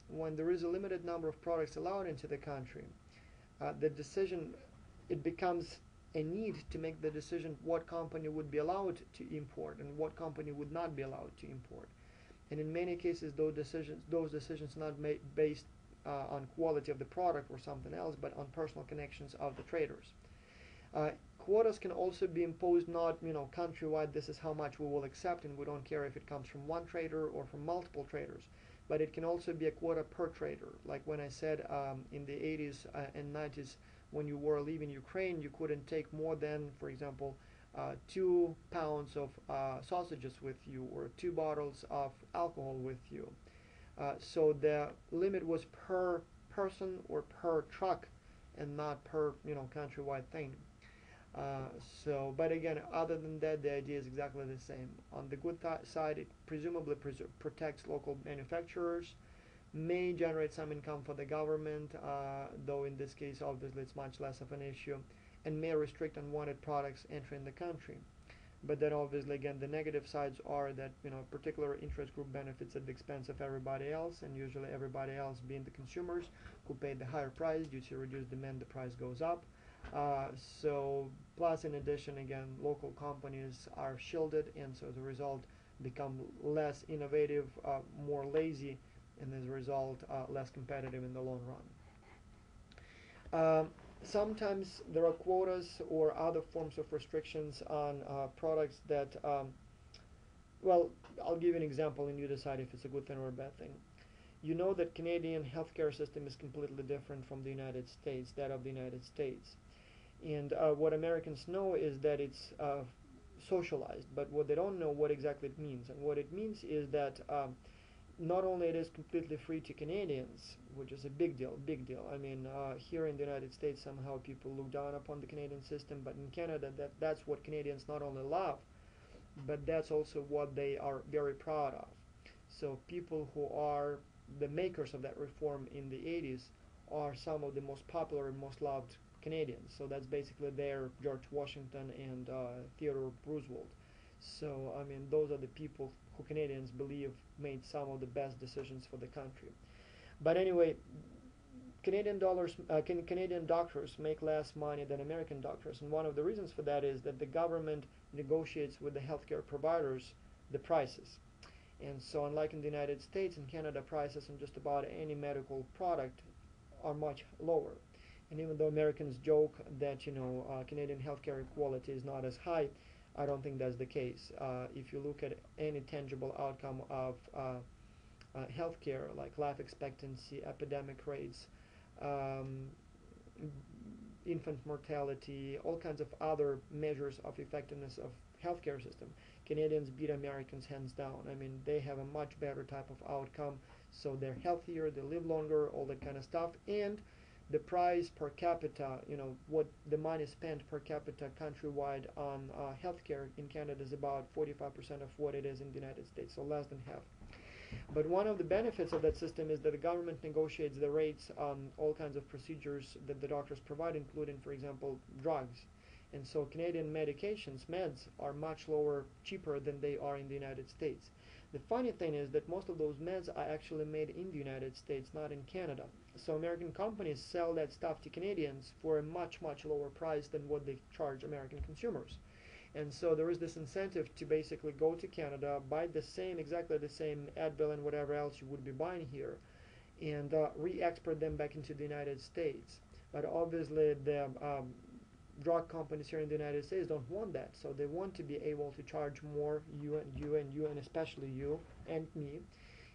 when there is a limited number of products allowed into the country, the decision, it becomes a need to make the decision what company would be allowed to import and what company would not be allowed to import. And in many cases, those decisions not made based on quality of the product or something else, but on personal connections of the traders. Quotas can also be imposed not, countrywide, this is how much we will accept, and we don't care if it comes from one trader or from multiple traders. But it can also be a quota per trader. Like when I said in the 80s and 90s, when you were leaving Ukraine, you couldn't take more than, for example, 2 pounds of sausages with you or 2 bottles of alcohol with you. So the limit was per person or per truck and not per, countrywide thing. But again, other than that, the idea is exactly the same. On the good side, it presumably protects local manufacturers, may generate some income for the government, though in this case, obviously, it's much less of an issue, and may restrict unwanted products entering the country. But then obviously, again, the negative sides are that, a particular interest group benefits at the expense of everybody else, and usually everybody else being the consumers who pay the higher price. Due to reduced demand, the price goes up. Plus in addition, again, local companies are shielded, and so as a result become less innovative, more lazy, and as a result less competitive in the long run. Sometimes there are quotas or other forms of restrictions on products that, I'll give you an example and you decide if it's a good thing or a bad thing. You know that Canadian healthcare system is completely different from the United States, that of the United States. And what Americans know is that it's socialized, but what they don't know what exactly it means. And what it means is that not only it is completely free to Canadians, which is a big deal. I mean, here in the United States, somehow people look down upon the Canadian system, but in Canada, that's what Canadians not only love, but that's also what they are very proud of. So people who are the makers of that reform in the 80s are some of the most popular and most loved Canadians. So that's basically their George Washington and Theodore Roosevelt. So, I mean, those are the people who Canadians believe made some of the best decisions for the country. But anyway, Canadian doctors make less money than American doctors, and one of the reasons for that is that the government negotiates with the healthcare providers the prices. And so unlike in the United States, in Canada, prices on just about any medical product are much lower. And even though Americans joke that, Canadian healthcare quality is not as high, I don't think that's the case. If you look at any tangible outcome of healthcare, like life expectancy, epidemic rates, infant mortality, all kinds of other measures of effectiveness of healthcare system, Canadians beat Americans hands down. I mean, they have a much better type of outcome, so they're healthier, they live longer, all that kind of stuff, and the price per capita, what the money spent per capita countrywide on healthcare in Canada is about 45% of what it is in the United States, so less than half. But one of the benefits of that system is that the government negotiates the rates on all kinds of procedures that the doctors provide, including, for example, drugs. And so Canadian medications, meds, are much lower, cheaper than they are in the United States. The funny thing is that most of those meds are actually made in the United States, not in Canada. So American companies sell that stuff to Canadians for a much, much lower price than what they charge American consumers. And so there is this incentive to basically go to Canada, buy exactly the same Advil and whatever else you would be buying here, and re-export them back into the United States. But obviously the drug companies here in the United States don't want that, so they want to be able to charge more, and especially you and me.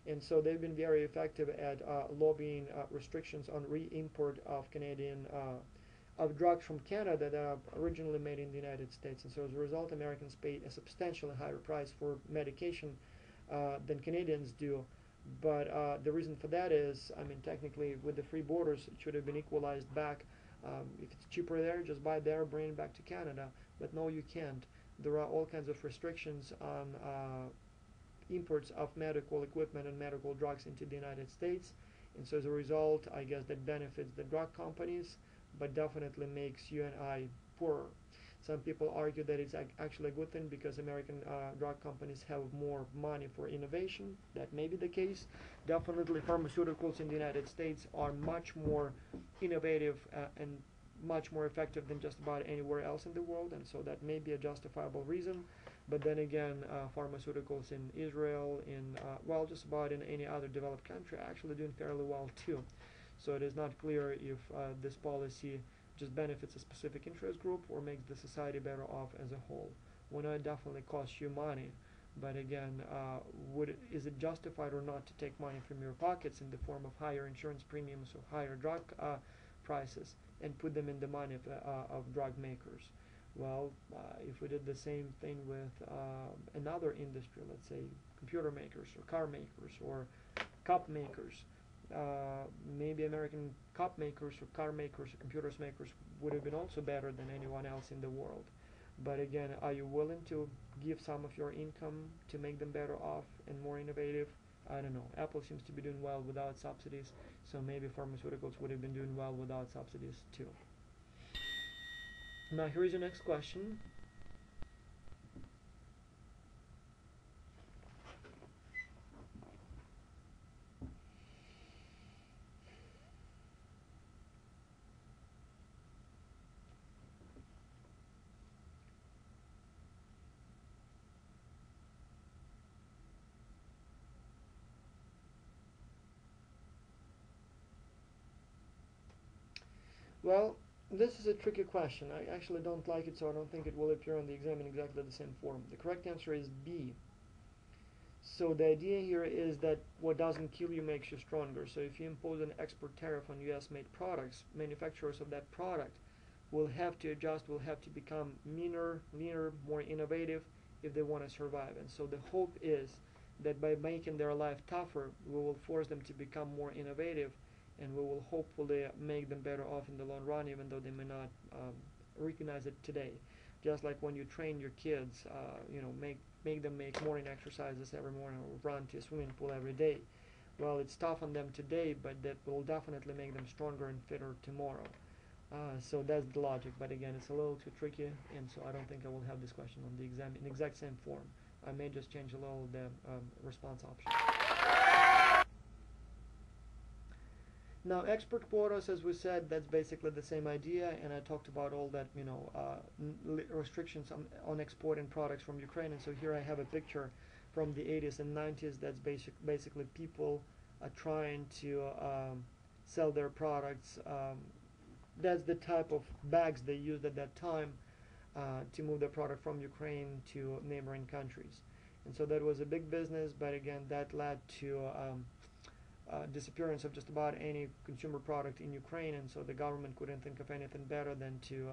And so they've been very effective at lobbying restrictions on re-import of Canadian of drugs from Canada that are originally made in the United States. And so as a result, Americans pay a substantially higher price for medication than Canadians do. But the reason for that is, I mean, technically with the free borders, it should have been equalized back. If it's cheaper there, just buy there, bring it back to Canada. But no, you can't. There are all kinds of restrictions on imports of medical equipment and medical drugs into the United States. And so as a result, I guess that benefits the drug companies, but definitely makes you and I poorer. Some people argue that it's actually a good thing because American drug companies have more money for innovation. That may be the case. Definitely pharmaceuticals in the United States are much more innovative and much more effective than just about anywhere else in the world, and so that may be a justifiable reason. But then again, pharmaceuticals in Israel, well, just about in any other developed country, are actually doing fairly well too. So it is not clear if this policy just benefits a specific interest group or makes the society better off as a whole. We know it definitely costs you money, but again, is it justified or not to take money from your pockets in the form of higher insurance premiums or higher drug prices and put them in the money of drug makers? Well, if we did the same thing with another industry, let's say computer makers or car makers or cup makers, maybe American cup makers or car makers or computers makers would have been also better than anyone else in the world. But again, are you willing to give some of your income to make them better off and more innovative? I don't know. Apple seems to be doing well without subsidies, so maybe pharmaceuticals would have been doing well without subsidies too. Now here is your next question. Well, this is a tricky question. I actually don't like it, so I don't think it will appear on the exam in exactly the same form. The correct answer is B. So the idea here is that what doesn't kill you makes you stronger. So if you impose an export tariff on US made products, manufacturers of that product will have to adjust, will have to become meaner, leaner, more innovative if they want to survive. And so the hope is that by making their life tougher, we will force them to become more innovative, and we will hopefully make them better off in the long run, even though they may not recognize it today. Just like when you train your kids, make them make morning exercises every morning or run to a swimming pool every day. Well, it's tough on them today, but that will definitely make them stronger and fitter tomorrow. So that's the logic, but again, it's a little too tricky, and so I don't think I will have this question on the exam in the exact same form. I may just change a little the response option. Now, export quotas, as we said, that's basically the same idea, and I talked about all that, restrictions on exporting products from Ukraine. And so here I have a picture from the 80s and 90s. That's basically people are trying to sell their products. That's the type of bags they used at that time to move their product from Ukraine to neighboring countries. And so that was a big business, but again, that led to disappearance of just about any consumer product in Ukraine, and so the government couldn't think of anything better than to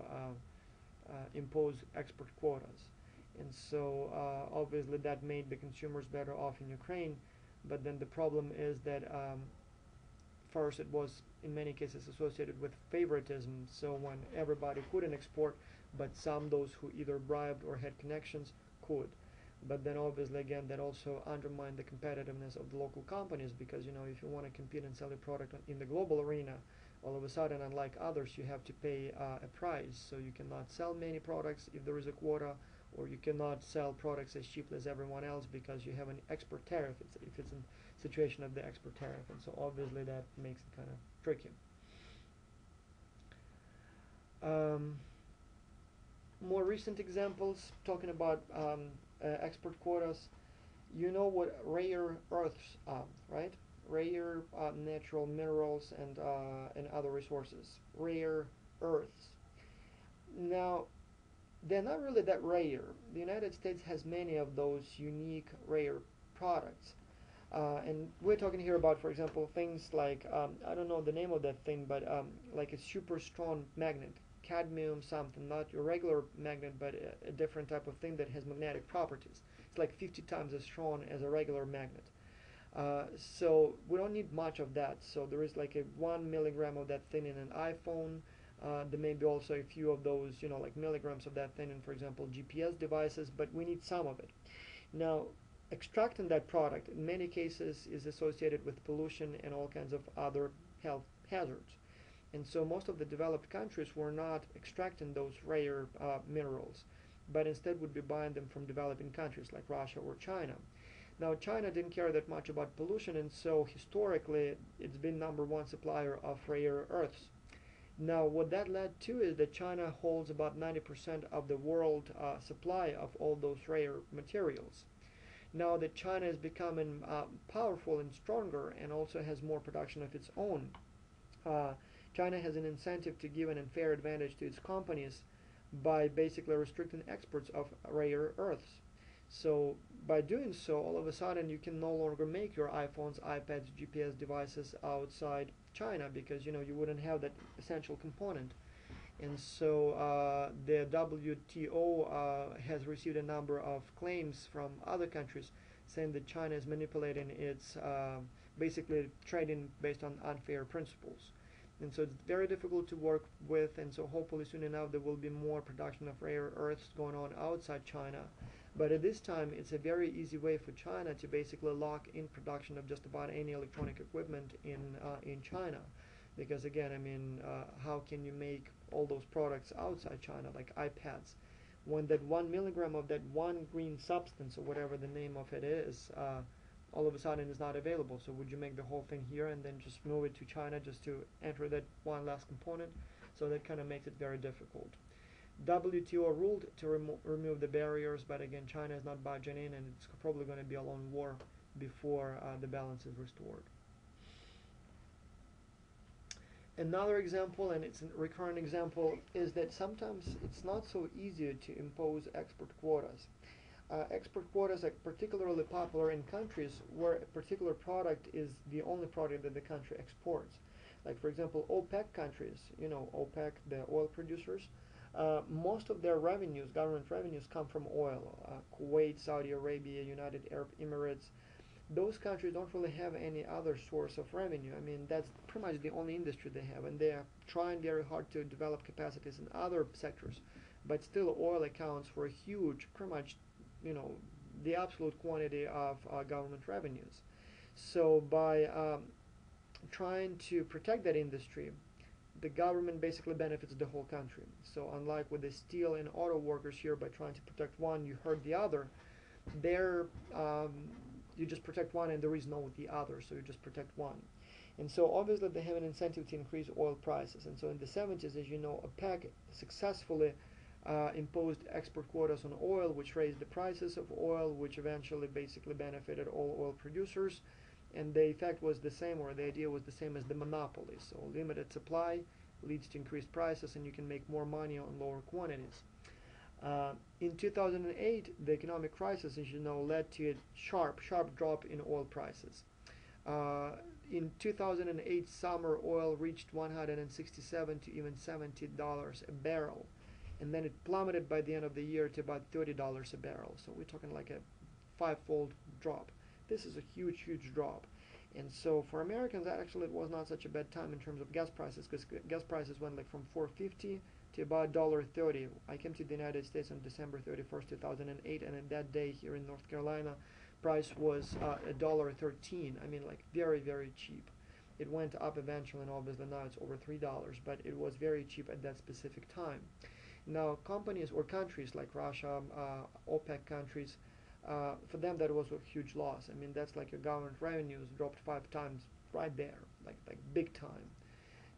impose export quotas. And so obviously that made the consumers better off in Ukraine, but then the problem is that first it was in many cases associated with favoritism, so when everybody couldn't export, but some, those who either bribed or had connections, could. But then obviously again that also undermined the competitiveness of the local companies, because if you want to compete and sell your product in the global arena, all of a sudden, unlike others, you have to pay a price. So you cannot sell many products if there is a quota, or you cannot sell products as cheaply as everyone else because you have an export tariff if it's a situation of the export tariff. And so obviously that makes it kind of tricky. More recent examples, talking about export quotas. You know what rare earths are, right? Rare natural minerals and other resources. Rare earths. Now, they're not really that rare. The United States has many of those unique rare products. And we're talking here about, for example, things like, I don't know the name of that thing, but like a super strong magnet, cadmium something, not your regular magnet, but a different type of thing that has magnetic properties. It's like 50 times as strong as a regular magnet. So we don't need much of that. So there is like a 1 milligram of that thing in an iPhone. There may be also a few of those, like milligrams of that thing in, for example, GPS devices, but we need some of it. Now, extracting that product in many cases is associated with pollution and all kinds of other health hazards. And so most of the developed countries were not extracting those rare minerals, but instead would be buying them from developing countries like Russia or China. Now, China didn't care that much about pollution, and so historically it's been #1 supplier of rare earths. Now, what that led to is that China holds about 90% of the world supply of all those rare materials. Now that China is becoming powerful and stronger and also has more production of its own, China has an incentive to give an unfair advantage to its companies by basically restricting exports of rare earths. So by doing so, all of a sudden you can no longer make your iPhones, iPads, GPS devices outside China, because you wouldn't have that essential component. And so the WTO has received a number of claims from other countries saying that China is manipulating its basically trading based on unfair principles. And so it's very difficult to work with, and so hopefully soon enough there will be more production of rare earths going on outside China. But at this time it's a very easy way for China to basically lock in production of just about any electronic equipment in China. Because again, how can you make all those products outside China, like iPads, when that 1 milligram of that one green substance, or whatever the name of it is, all of a sudden is not available? So would you make the whole thing here and then just move it to China just to enter that one last component? So that kind of makes it very difficult. WTO ruled to remove the barriers, but again, China is not budging in, and it's probably going to be a long war before the balance is restored. Another example, and it's a recurrent example, is that sometimes it's not so easy to impose export quotas. Export quotas are particularly popular in countries where a particular product is the only product that the country exports. Like, for example, OPEC countries, OPEC, the oil producers, most of their revenues, government revenues, come from oil. Kuwait, Saudi Arabia, United Arab Emirates, those countries don't really have any other source of revenue. That's pretty much the only industry they have, and they are trying very hard to develop capacities in other sectors. But still, oil accounts for a huge, pretty much, the absolute quantity of government revenues. So by trying to protect that industry, the government basically benefits the whole country. So unlike with the steel and auto workers here, by trying to protect one, you hurt the other. There, you just protect one and there is no the other, so you just protect one. And so obviously they have an incentive to increase oil prices. And so in the 70s, as you know, OPEC successfully imposed export quotas on oil, which raised the prices of oil, which eventually basically benefited all oil producers. And the effect was the same, or the idea was the same as the monopoly. So limited supply leads to increased prices, and you can make more money on lower quantities. In 2008, the economic crisis, as you know, led to a sharp drop in oil prices. in 2008, summer oil reached 167 to even $70 a barrel, and then it plummeted by the end of the year to about $30 a barrel. So we're talking like a five-fold drop. This is a huge, huge drop. And so for Americans, actually, it was not such a bad time in terms of gas prices, because gas prices went like from $4.50 to about $1.30. I came to the United States on December 31st, 2008, and at that day here in North Carolina, price was $1.13. I mean, like very, very cheap. It went up eventually, and obviously now it's over $3, but it was very cheap at that specific time. Now, companies or countries like Russia, OPEC countries, for them that was a huge loss. I mean, that's like your government revenues dropped 5 times right there, like big time.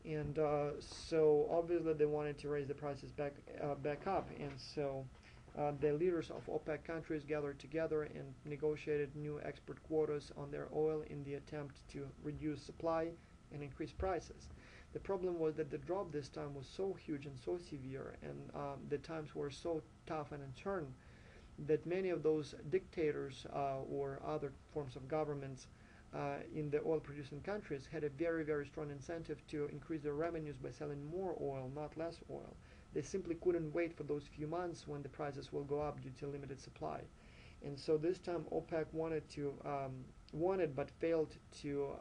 And so obviously they wanted to raise the prices back up, and so the leaders of OPEC countries gathered together and negotiated new export quotas on their oil in the attempt to reduce supply and increase prices. The problem was that the drop this time was so huge and so severe, and the times were so tough and uncertain, that many of those dictators or other forms of governments in the oil-producing countries had a very, very strong incentive to increase their revenues by selling more oil, not less oil. They simply couldn't wait for those few months when the prices will go up due to limited supply. And so this time OPEC wanted but failed to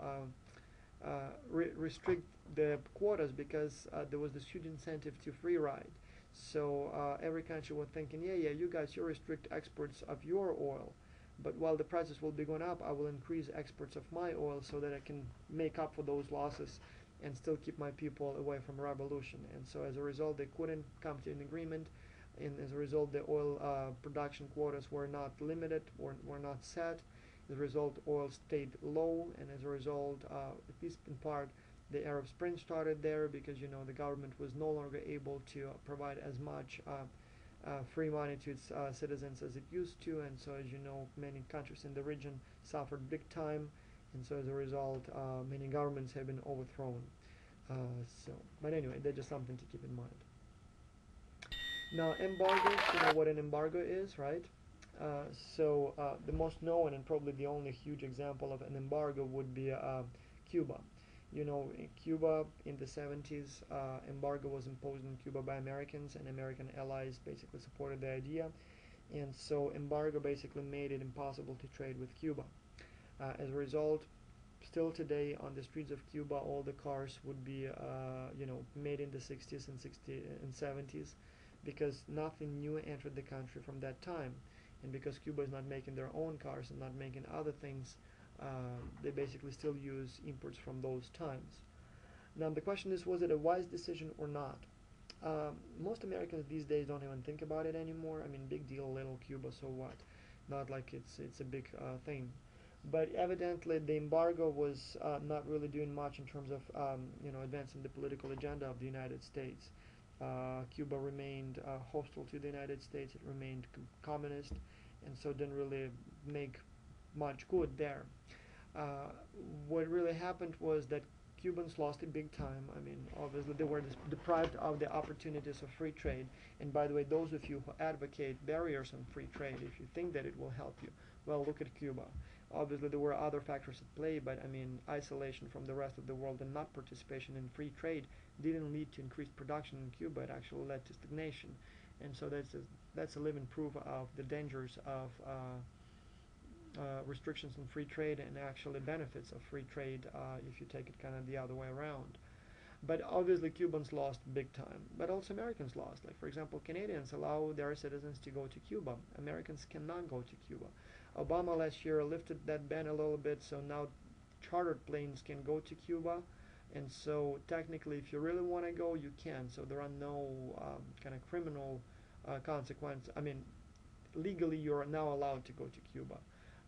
restrict the quotas, because there was this huge incentive to free ride. So every country was thinking, yeah, you guys, you restrict exports of your oil, but while the prices will be going up, I will increase exports of my oil so that I can make up for those losses and still keep my people away from revolution. And so as a result, they couldn't come to an agreement, and as a result, the oil production quotas were not limited or were not set. As a result, oil stayed low, and as a result, at least in part, the Arab Spring started there, because the government was no longer able to provide as much free money to its citizens as it used to, and so as you know, many countries in the region suffered big time, and so as a result, many governments have been overthrown. But anyway, that's just something to keep in mind. Now, embargoes, you know what an embargo is, right? The most known and probably the only huge example of an embargo would be Cuba. In Cuba in the 70s, embargo was imposed in Cuba by Americans, and American allies basically supported the idea. And so embargo basically made it impossible to trade with Cuba. As a result, still today on the streets of Cuba, all the cars would be, made in the 60s and 70s, because nothing new entered the country from that time. And because Cuba is not making their own cars and not making other things, they basically still use imports from those times. Now the question is, was it a wise decision or not? Most Americans these days don't even think about it anymore. I mean, big deal, little Cuba, so what? Not like it's a big thing. But evidently the embargo was not really doing much in terms of advancing the political agenda of the United States. Cuba remained hostile to the United States. It remained communist, and so didn't really make much good there. What really happened was that Cubans lost it big time. I mean, obviously they were deprived of the opportunities of free trade. And by the way, those of you who advocate barriers on free trade, if you think that it will help you, well, look at Cuba. Obviously there were other factors at play, but I mean, isolation from the rest of the world and not participation in free trade didn't lead to increased production in Cuba. It actually led to stagnation. And so that's a living proof of the dangers of restrictions on free trade, and actually benefits of free trade if you take it kind of the other way around. But obviously Cubans lost big time, but also Americans lost. Like for example, Canadians allow their citizens to go to Cuba. Americans cannot go to Cuba. Obama last year lifted that ban a little bit, so now chartered planes can go to Cuba, and so technically if you really want to go, you can. So there are no kind of criminal consequence. I mean, legally you're now allowed to go to Cuba,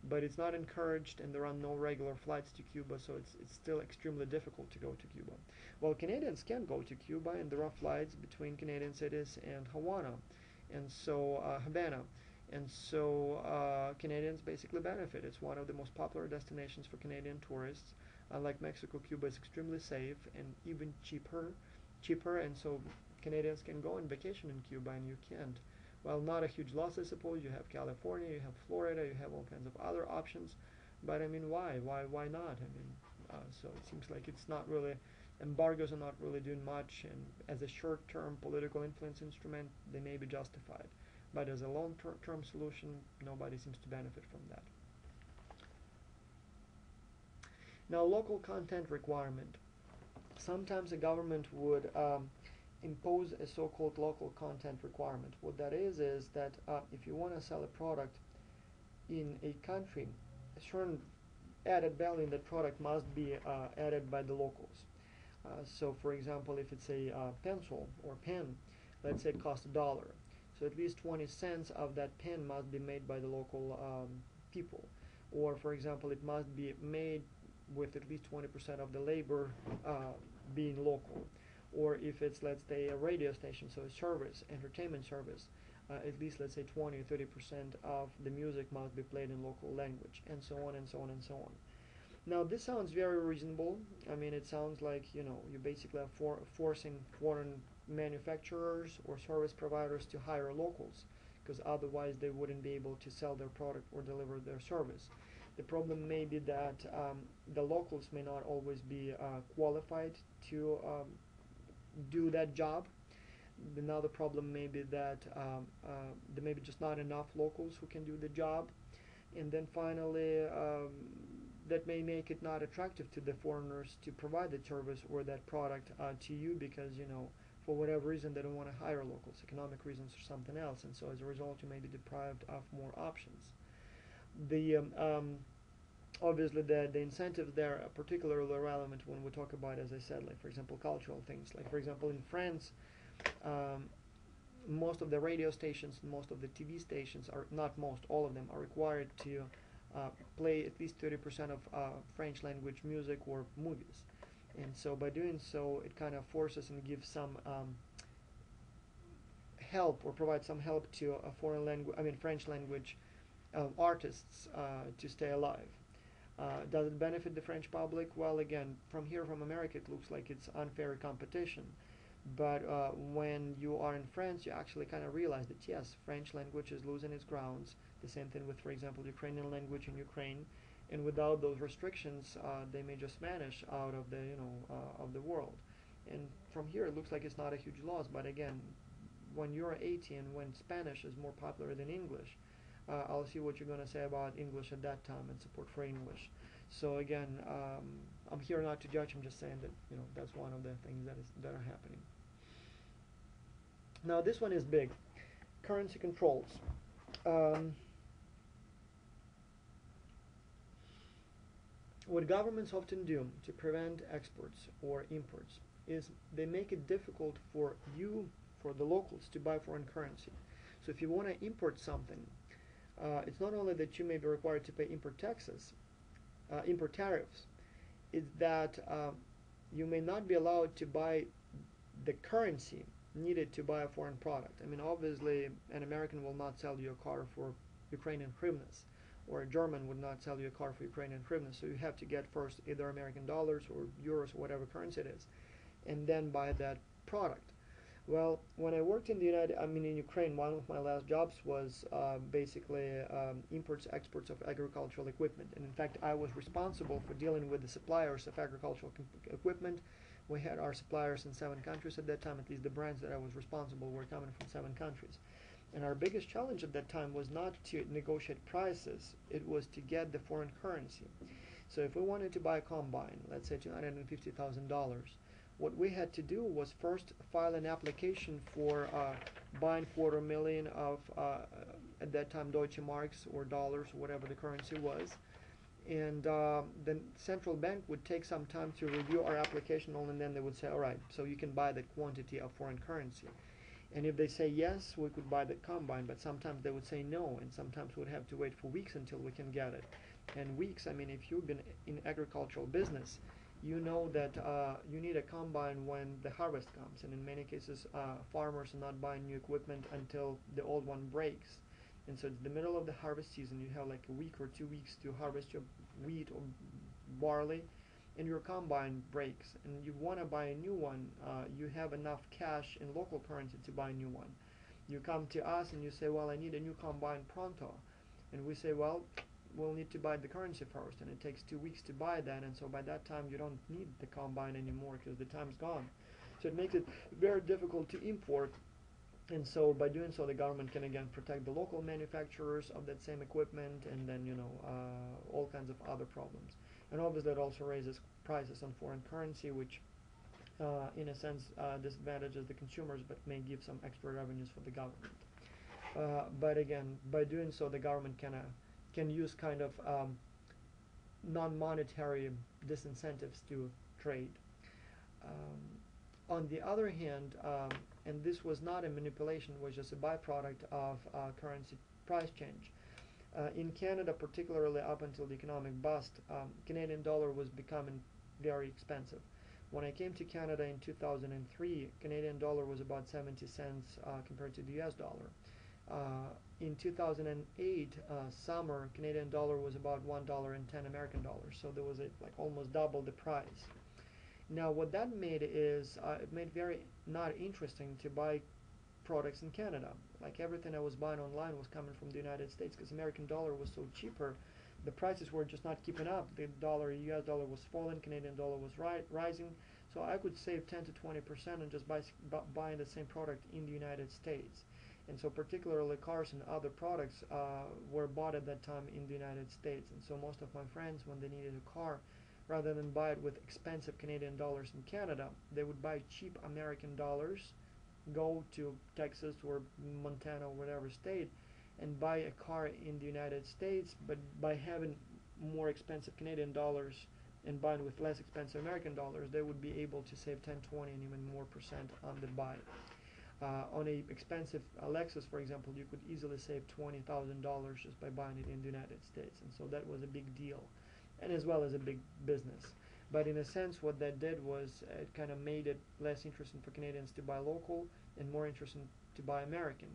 but it's not encouraged, and there are no regular flights to Cuba, so it's still extremely difficult to go to Cuba. Well, Canadians can go to Cuba, and there are flights between Canadian cities and Havana, and so Havana, and so Canadians basically benefit. It's one of the most popular destinations for Canadian tourists. Unlike Mexico, Cuba is extremely safe and even cheaper, and so Canadians can go on vacation in Cuba, and you can't. Well, not a huge loss, I suppose. You have California, you have Florida, you have all kinds of other options. But I mean, why? Why not? I mean, So it seems like it's not really, embargoes are not really doing much, and as a short-term political influence instrument, they may be justified. But as a long-term solution, nobody seems to benefit from that. Now, local content requirement. Sometimes a government would impose a so-called local content requirement. What that is that if you want to sell a product in a country, a certain added value in that product must be added by the locals. So, for example, if it's a pencil or pen, let's say it costs $1. So at least 20 cents of that pen must be made by the local people. Or, for example, it must be made with at least 20% of the labor being local. Or if it's, let's say, a radio station, so a service, entertainment service, at least, let's say, 20 or 30% of the music must be played in local language, and so on and so on and so on. Now, this sounds very reasonable. I mean, it sounds like, you basically are forcing foreign manufacturers or service providers to hire locals, because otherwise they wouldn't be able to sell their product or deliver their service. The problem may be that the locals may not always be qualified to do that job. Another problem may be that there may be just not enough locals who can do the job. And then finally, that may make it not attractive to the foreigners to provide the service or that product to you, because, for whatever reason, they don't want to hire locals, economic reasons or something else. And so as a result, you may be deprived of more options. Obviously, the incentives there are particularly relevant when we talk about, as I said, like, for example, cultural things. Like, for example, in France, most of the radio stations and most of the TV stations are, not most, all of them are required to play at least 30% of French language music or movies. And so by doing so, it kind of forces and gives some help, or provides some help to a French language artists to stay alive. Does it benefit the French public? Well, again, from America, it looks like it's unfair competition. But when you are in France, you actually kind of realize that, yes, French language is losing its grounds. The same thing with, for example, Ukrainian language in Ukraine. And without those restrictions, they may just vanish out of the, of the world. And from here, it looks like it's not a huge loss. But again, when you're 80 and when Spanish is more popular than English, I'll see what you're going to say about English at that time and support for English. So again, I'm here not to judge. I'm just saying that, that's one of the things that are happening. Now, this one is big. Currency controls. What governments often do to prevent exports or imports is they make it difficult for the locals, to buy foreign currency. So if you want to import something, it's not only that you may be required to pay import taxes, import tariffs, it's that you may not be allowed to buy the currency needed to buy a foreign product. I mean, obviously, an American will not sell you a car for Ukrainian hryvnias, or a German would not sell you a car for Ukrainian hryvnias. So you have to get first either American dollars or euros or whatever currency it is, and then buy that product. Well, when I worked in in Ukraine, one of my last jobs was basically imports, exports of agricultural equipment. And in fact, I was responsible for dealing with the suppliers of agricultural equipment. We had our suppliers in 7 countries at that time. At least the brands that I was responsible were coming from 7 countries. And our biggest challenge at that time was not to negotiate prices, it was to get the foreign currency. So if we wanted to buy a combine, let's say $250,000, what we had to do was first file an application for buying $250,000 of, at that time, Deutsche Marks or dollars, or whatever the currency was. And the central bank would take some time to review our application, and then they would say, all right, so you can buy that quantity of foreign currency. And if they say yes, we could buy that combine, but sometimes they would say no, and sometimes we'd have to wait for weeks until we can get it. And weeks, I mean, if you've been in agricultural business, you know that you need a combine when the harvest comes, and in many cases, farmers are not buying new equipment until the old one breaks. And so it's the middle of the harvest season, you have like a week or 2 weeks to harvest your wheat or barley, and your combine breaks, and you want to buy a new one. You have enough cash in local currency to buy a new one. You come to us and you say, well, I need a new combine pronto. And we say, well, will need to buy the currency first, and it takes 2 weeks to buy that, and so by that time you don't need the combine anymore because the time's gone. So it makes it very difficult to import, and so by doing so the government can again protect the local manufacturers of that same equipment, and then all kinds of other problems. And obviously it also raises prices on foreign currency, which in a sense disadvantages the consumers but may give some extra revenues for the government. But again, by doing so the government can use kind of non-monetary disincentives to trade. On the other hand, and this was not a manipulation, was just a byproduct of currency price change. In Canada, particularly up until the economic bust, Canadian dollar was becoming very expensive. When I came to Canada in 2003, Canadian dollar was about 70 cents compared to the US dollar. In 2008 summer, Canadian dollar was about $1.10 American dollars, so there was like almost double the price. Now what that made is it made very not interesting to buy products in Canada. Like everything I was buying online was coming from the United States because American dollar was so cheaper. The prices were just not keeping up. The US dollar was falling, Canadian dollar was rising, so I could save 10 to 20% on just buying the same product in the United States. And so particularly cars and other products were bought at that time in the United States. And so most of my friends, when they needed a car, rather than buy it with expensive Canadian dollars in Canada, they would buy cheap American dollars, go to Texas or Montana or whatever state, and buy a car in the United States, but by having more expensive Canadian dollars and buying with less expensive American dollars, they would be able to save 10, 20, and even more percent on the buy. On a expensive Lexus, for example, you could easily save $20,000 just by buying it in the United States, and so that was a big deal, and as well as a big business. But in a sense, what that did was it kind of made it less interesting for Canadians to buy local and more interesting to buy American.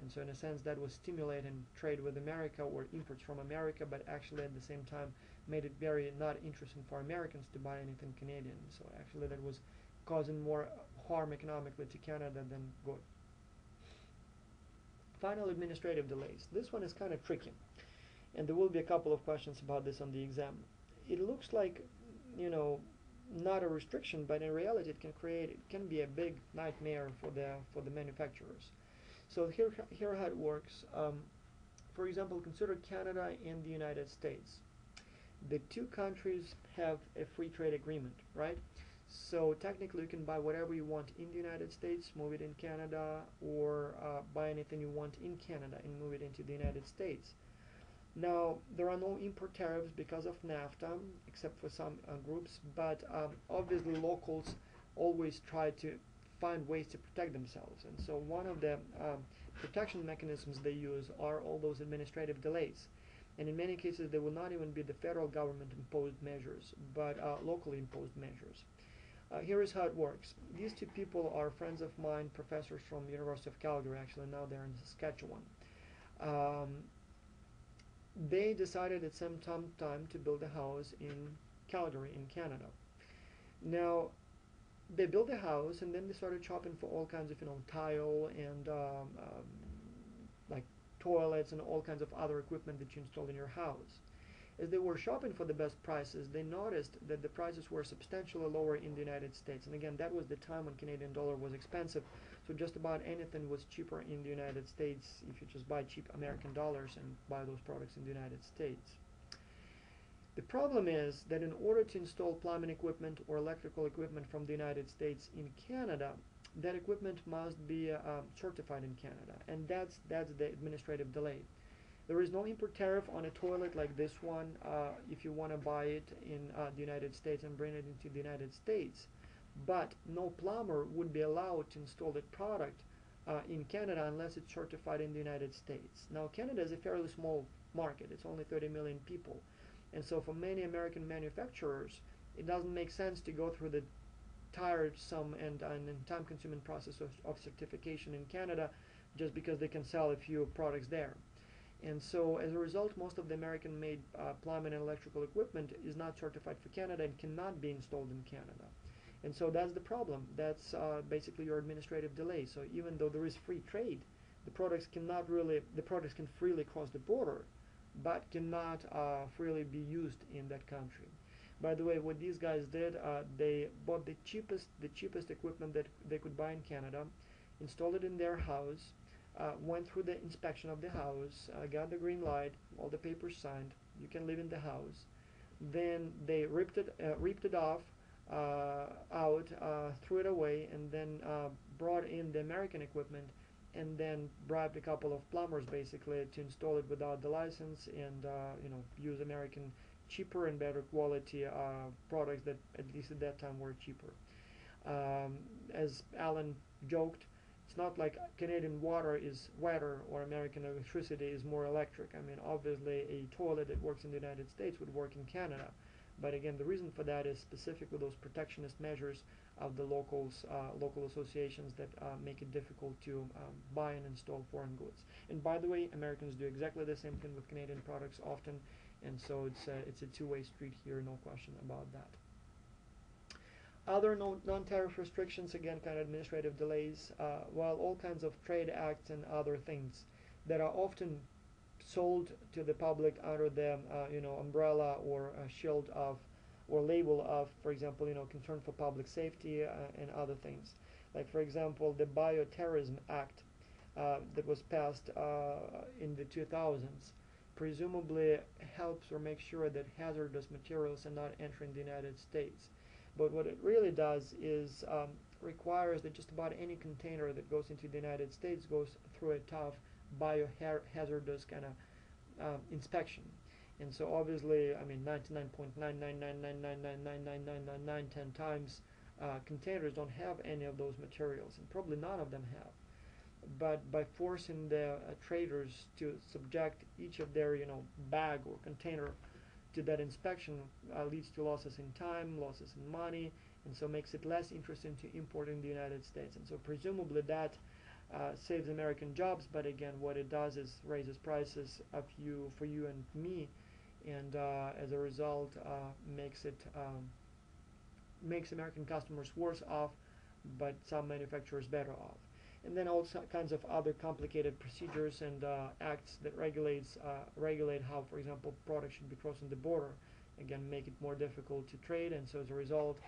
And so in a sense, that was stimulating trade with America or imports from America, but actually at the same time made it very not interesting for Americans to buy anything Canadian. So actually that was causing more harm economically to Canada than good. Final, administrative delays. This one is kind of tricky, and there will be a couple of questions about this on the exam. It looks like, not a restriction, but in reality it can be a big nightmare for the manufacturers. So here how it works. For example, consider Canada and the United States. The two countries have a free trade agreement, right? So technically you can buy whatever you want in the United States, move it in Canada, or buy anything you want in Canada and move it into the United States. Now, there are no import tariffs because of NAFTA, except for some groups, but obviously locals always try to find ways to protect themselves. And so one of the protection mechanisms they use are all those administrative delays. And in many cases, they will not even be the federal government imposed measures, but locally imposed measures. Here is how it works. These two people are friends of mine, professors from the University of Calgary, actually now they're in Saskatchewan. They decided at some time to build a house in Calgary in Canada. Now, they built a house and then they started shopping for all kinds of tile and like toilets and all kinds of other equipment that you install in your house. As they were shopping for the best prices, they noticed that the prices were substantially lower in the United States. And again, that was the time when Canadian dollar was expensive, so just about anything was cheaper in the United States if you just buy cheap American dollars and buy those products in the United States. The problem is that in order to install plumbing equipment or electrical equipment from the United States in Canada, that equipment must be certified in Canada, and that's the administrative delay. There is no import tariff on a toilet like this one if you want to buy it in the United States and bring it into the United States. But no plumber would be allowed to install that product in Canada unless it's certified in the United States. Now, Canada is a fairly small market. It's only 30 million people. And so for many American manufacturers, it doesn't make sense to go through the tiresome and time-consuming process of certification in Canada just because they can sell a few products there. And so as a result, most of the American-made plumbing and electrical equipment is not certified for Canada and cannot be installed in Canada. And so that's the problem. That's basically your administrative delay. So even though there is free trade, the products can freely cross the border, but cannot freely be used in that country. By the way, what these guys did, they bought the cheapest equipment that they could buy in Canada, installed it in their house, went through the inspection of the house, got the green light, all the papers signed, you can live in the house. Then they ripped it off, out, threw it away, and then brought in the American equipment, and then bribed a couple of plumbers basically to install it without the license, and use American cheaper and better quality products that at least at that time were cheaper. As Alan joked, it's not like Canadian water is wetter or American electricity is more electric. I mean, obviously, a toilet that works in the United States would work in Canada. But again, the reason for that is specifically those protectionist measures of the local associations that make it difficult to buy and install foreign goods. And by the way, Americans do exactly the same thing with Canadian products often, and so it's a two-way street here, no question about that. Other non-tariff restrictions, again, kind of administrative delays, while all kinds of trade acts and other things that are often sold to the public under the umbrella or shield of or label of, for example, concern for public safety and other things. Like, for example, the Bioterrorism Act that was passed in the 2000s presumably helps or makes sure that hazardous materials are not entering the United States. But what it really does is requires that just about any container that goes into the United States goes through a tough biohazardous kind of inspection. And so obviously, I mean, 99.99999999999 times containers don't have any of those materials, and probably none of them have. But by forcing the traders to subject each of their bag or container to that inspection, leads to losses in time, losses in money, and so makes it less interesting to import in the United States. And so presumably that saves American jobs, but again, what it does is raises prices for you and me, and as a result, makes American customers worse off, but some manufacturers better off. And then all kinds of other complicated procedures and acts that regulate how, for example, products should be crossing the border. Again, make it more difficult to trade, and so as a result,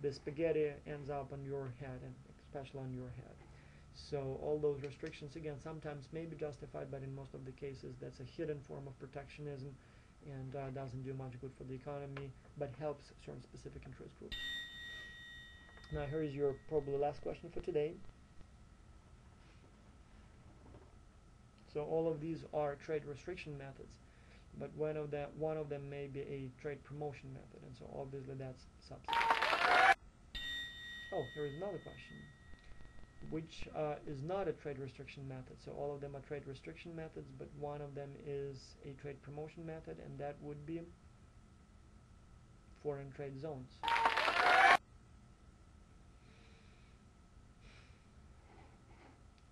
the spaghetti ends up on your head, and especially on your head. So all those restrictions, again, sometimes may be justified, but in most of the cases, that's a hidden form of protectionism, and doesn't do much good for the economy, but helps certain specific interest groups. Now, here is your probably last question for today. So all of these are trade restriction methods, but one of them may be a trade promotion method, and so obviously that's subsidy. Oh, here is another question. Which is not a trade restriction method? So all of them are trade restriction methods, but one of them is a trade promotion method, and that would be foreign trade zones.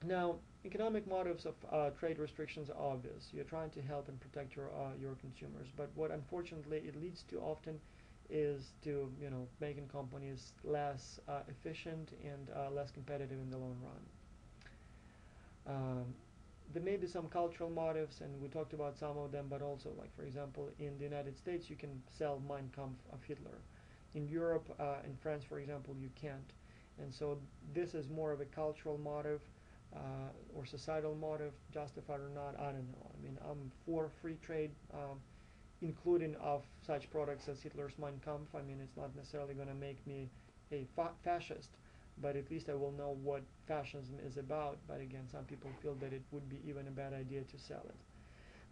Now, economic motives of trade restrictions are obvious. You're trying to help and protect your consumers, but what unfortunately it leads to often is to making companies less efficient and less competitive in the long run. There may be some cultural motives, and we talked about some of them, but also, like, for example, in the United States you can sell Mein Kampf of Hitler. In Europe, in France, for example, you can't. And so this is more of a cultural motive or societal motive, justified or not, I don't know. I mean, I'm for free trade, including of such products as Hitler's Mein Kampf. I mean, it's not necessarily going to make me a fascist, but at least I will know what fascism is about. But again, some people feel that it would be even a bad idea to sell it.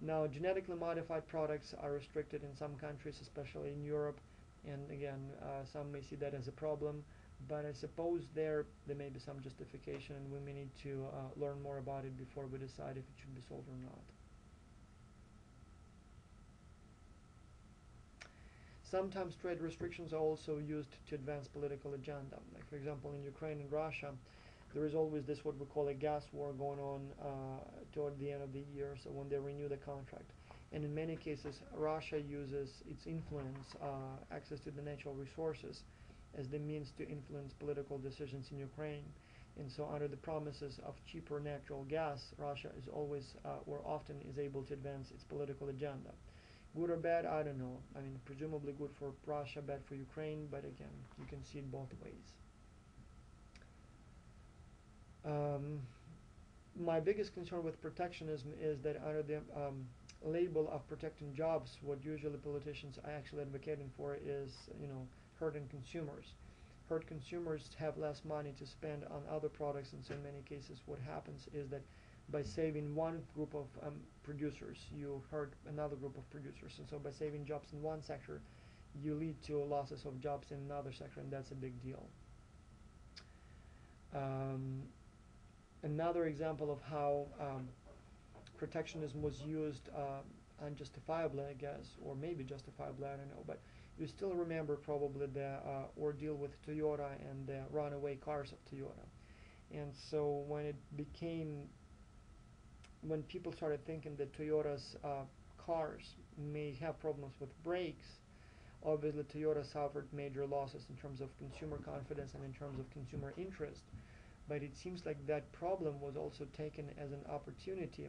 Now, genetically modified products are restricted in some countries, especially in Europe, and again, some may see that as a problem, but I suppose there may be some justification, and we may need to learn more about it before we decide if it should be sold or not. Sometimes trade restrictions are also used to advance political agenda. Like, for example, in Ukraine and Russia, there is always this what we call a gas war going on toward the end of the year, so when they renew the contract. And in many cases, Russia uses its influence, access to the natural resources, as the means to influence political decisions in Ukraine. And so under the promises of cheaper natural gas, Russia is always or often is able to advance its political agenda. Good or bad, I don't know. I mean, presumably good for Russia, bad for Ukraine, but again, you can see it both ways. My biggest concern with protectionism is that under the label of protecting jobs, what usually politicians are actually advocating for is, hurting consumers. Hurt consumers have less money to spend on other products, and so in many cases what happens is that by saving one group of producers, you hurt another group of producers, and so by saving jobs in one sector, you lead to losses of jobs in another sector, and that's a big deal. Another example of how protectionism was used unjustifiably, I guess, or maybe justifiably, I don't know, but you still remember probably the ordeal with Toyota and the runaway cars of Toyota. And so when people started thinking that Toyota's cars may have problems with brakes, obviously Toyota suffered major losses in terms of consumer confidence and in terms of consumer interest. But it seems like that problem was also taken as an opportunity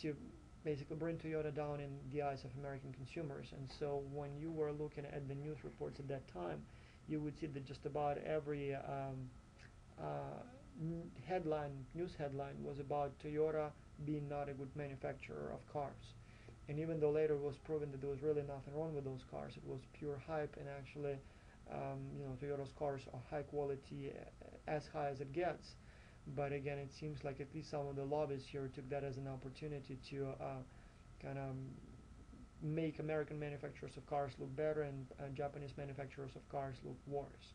to basically bring Toyota down in the eyes of American consumers. And so when you were looking at the news reports at that time, you would see that just about every news headline was about Toyota being not a good manufacturer of cars. And even though later it was proven that there was really nothing wrong with those cars, it was pure hype, and actually Toyota's cars are high quality, as high as it gets. But again, it seems like at least some of the lobbyists here took that as an opportunity to kind of make American manufacturers of cars look better and Japanese manufacturers of cars look worse.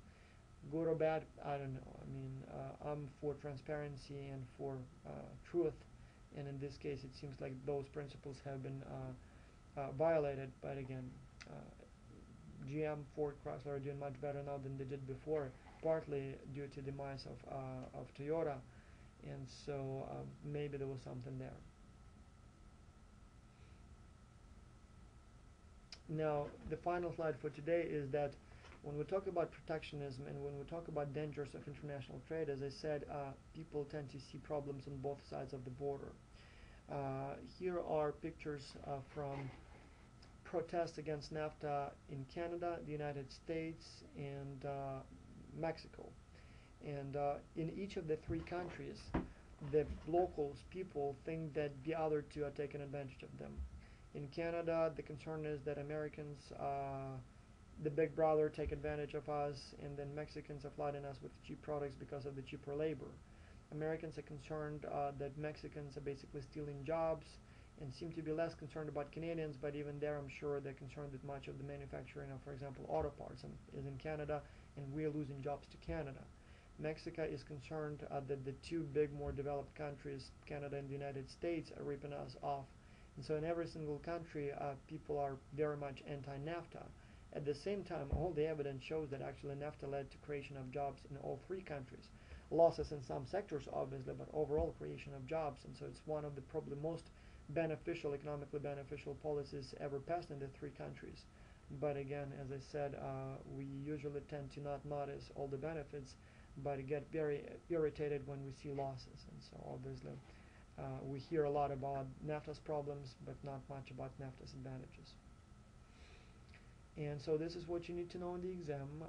Good or bad, I don't know. I mean, I'm for transparency and for truth, and in this case it seems like those principles have been violated. But again, GM, Ford, Chrysler are doing much better now than they did before, partly due to the demise of Toyota, and so maybe there was something there. Now, the final slide for today is that when we talk about protectionism and when we talk about dangers of international trade, as I said, people tend to see problems on both sides of the border. Here are pictures from protests against NAFTA in Canada, the United States, and Mexico. And in each of the three countries, the locals, people, think that the other two are taking advantage of them. In Canada, the concern is that Americans, the big brother, take advantage of us, and then Mexicans are flooding us with cheap products because of the cheaper labor. Americans are concerned that Mexicans are basically stealing jobs, and seem to be less concerned about Canadians, but even there I'm sure they're concerned that much of the manufacturing of, for example, auto parts is in Canada, and we're losing jobs to Canada. Mexico is concerned that the two big, more developed countries, Canada and the United States, are ripping us off. And so in every single country, people are very much anti-NAFTA. At the same time, all the evidence shows that actually NAFTA led to creation of jobs in all three countries. Losses in some sectors, obviously, but overall creation of jobs. And so it's one of the probably most beneficial, economically beneficial policies ever passed in the three countries. But again, as I said, we usually tend to not notice all the benefits, but get very irritated when we see losses. And so obviously we hear a lot about NAFTA's problems, but not much about NAFTA's advantages. And so this is what you need to know in the exam.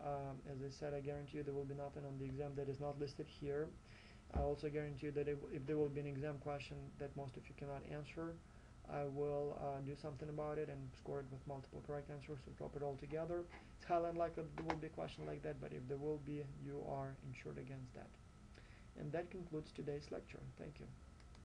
As I said, I guarantee you there will be nothing on the exam that is not listed here. I also guarantee you that if there will be an exam question that most of you cannot answer, I will do something about it and score it with multiple correct answers to drop it all together. It's highly unlikely that there will be a question like that, but if there will be, you are insured against that. And that concludes today's lecture. Thank you.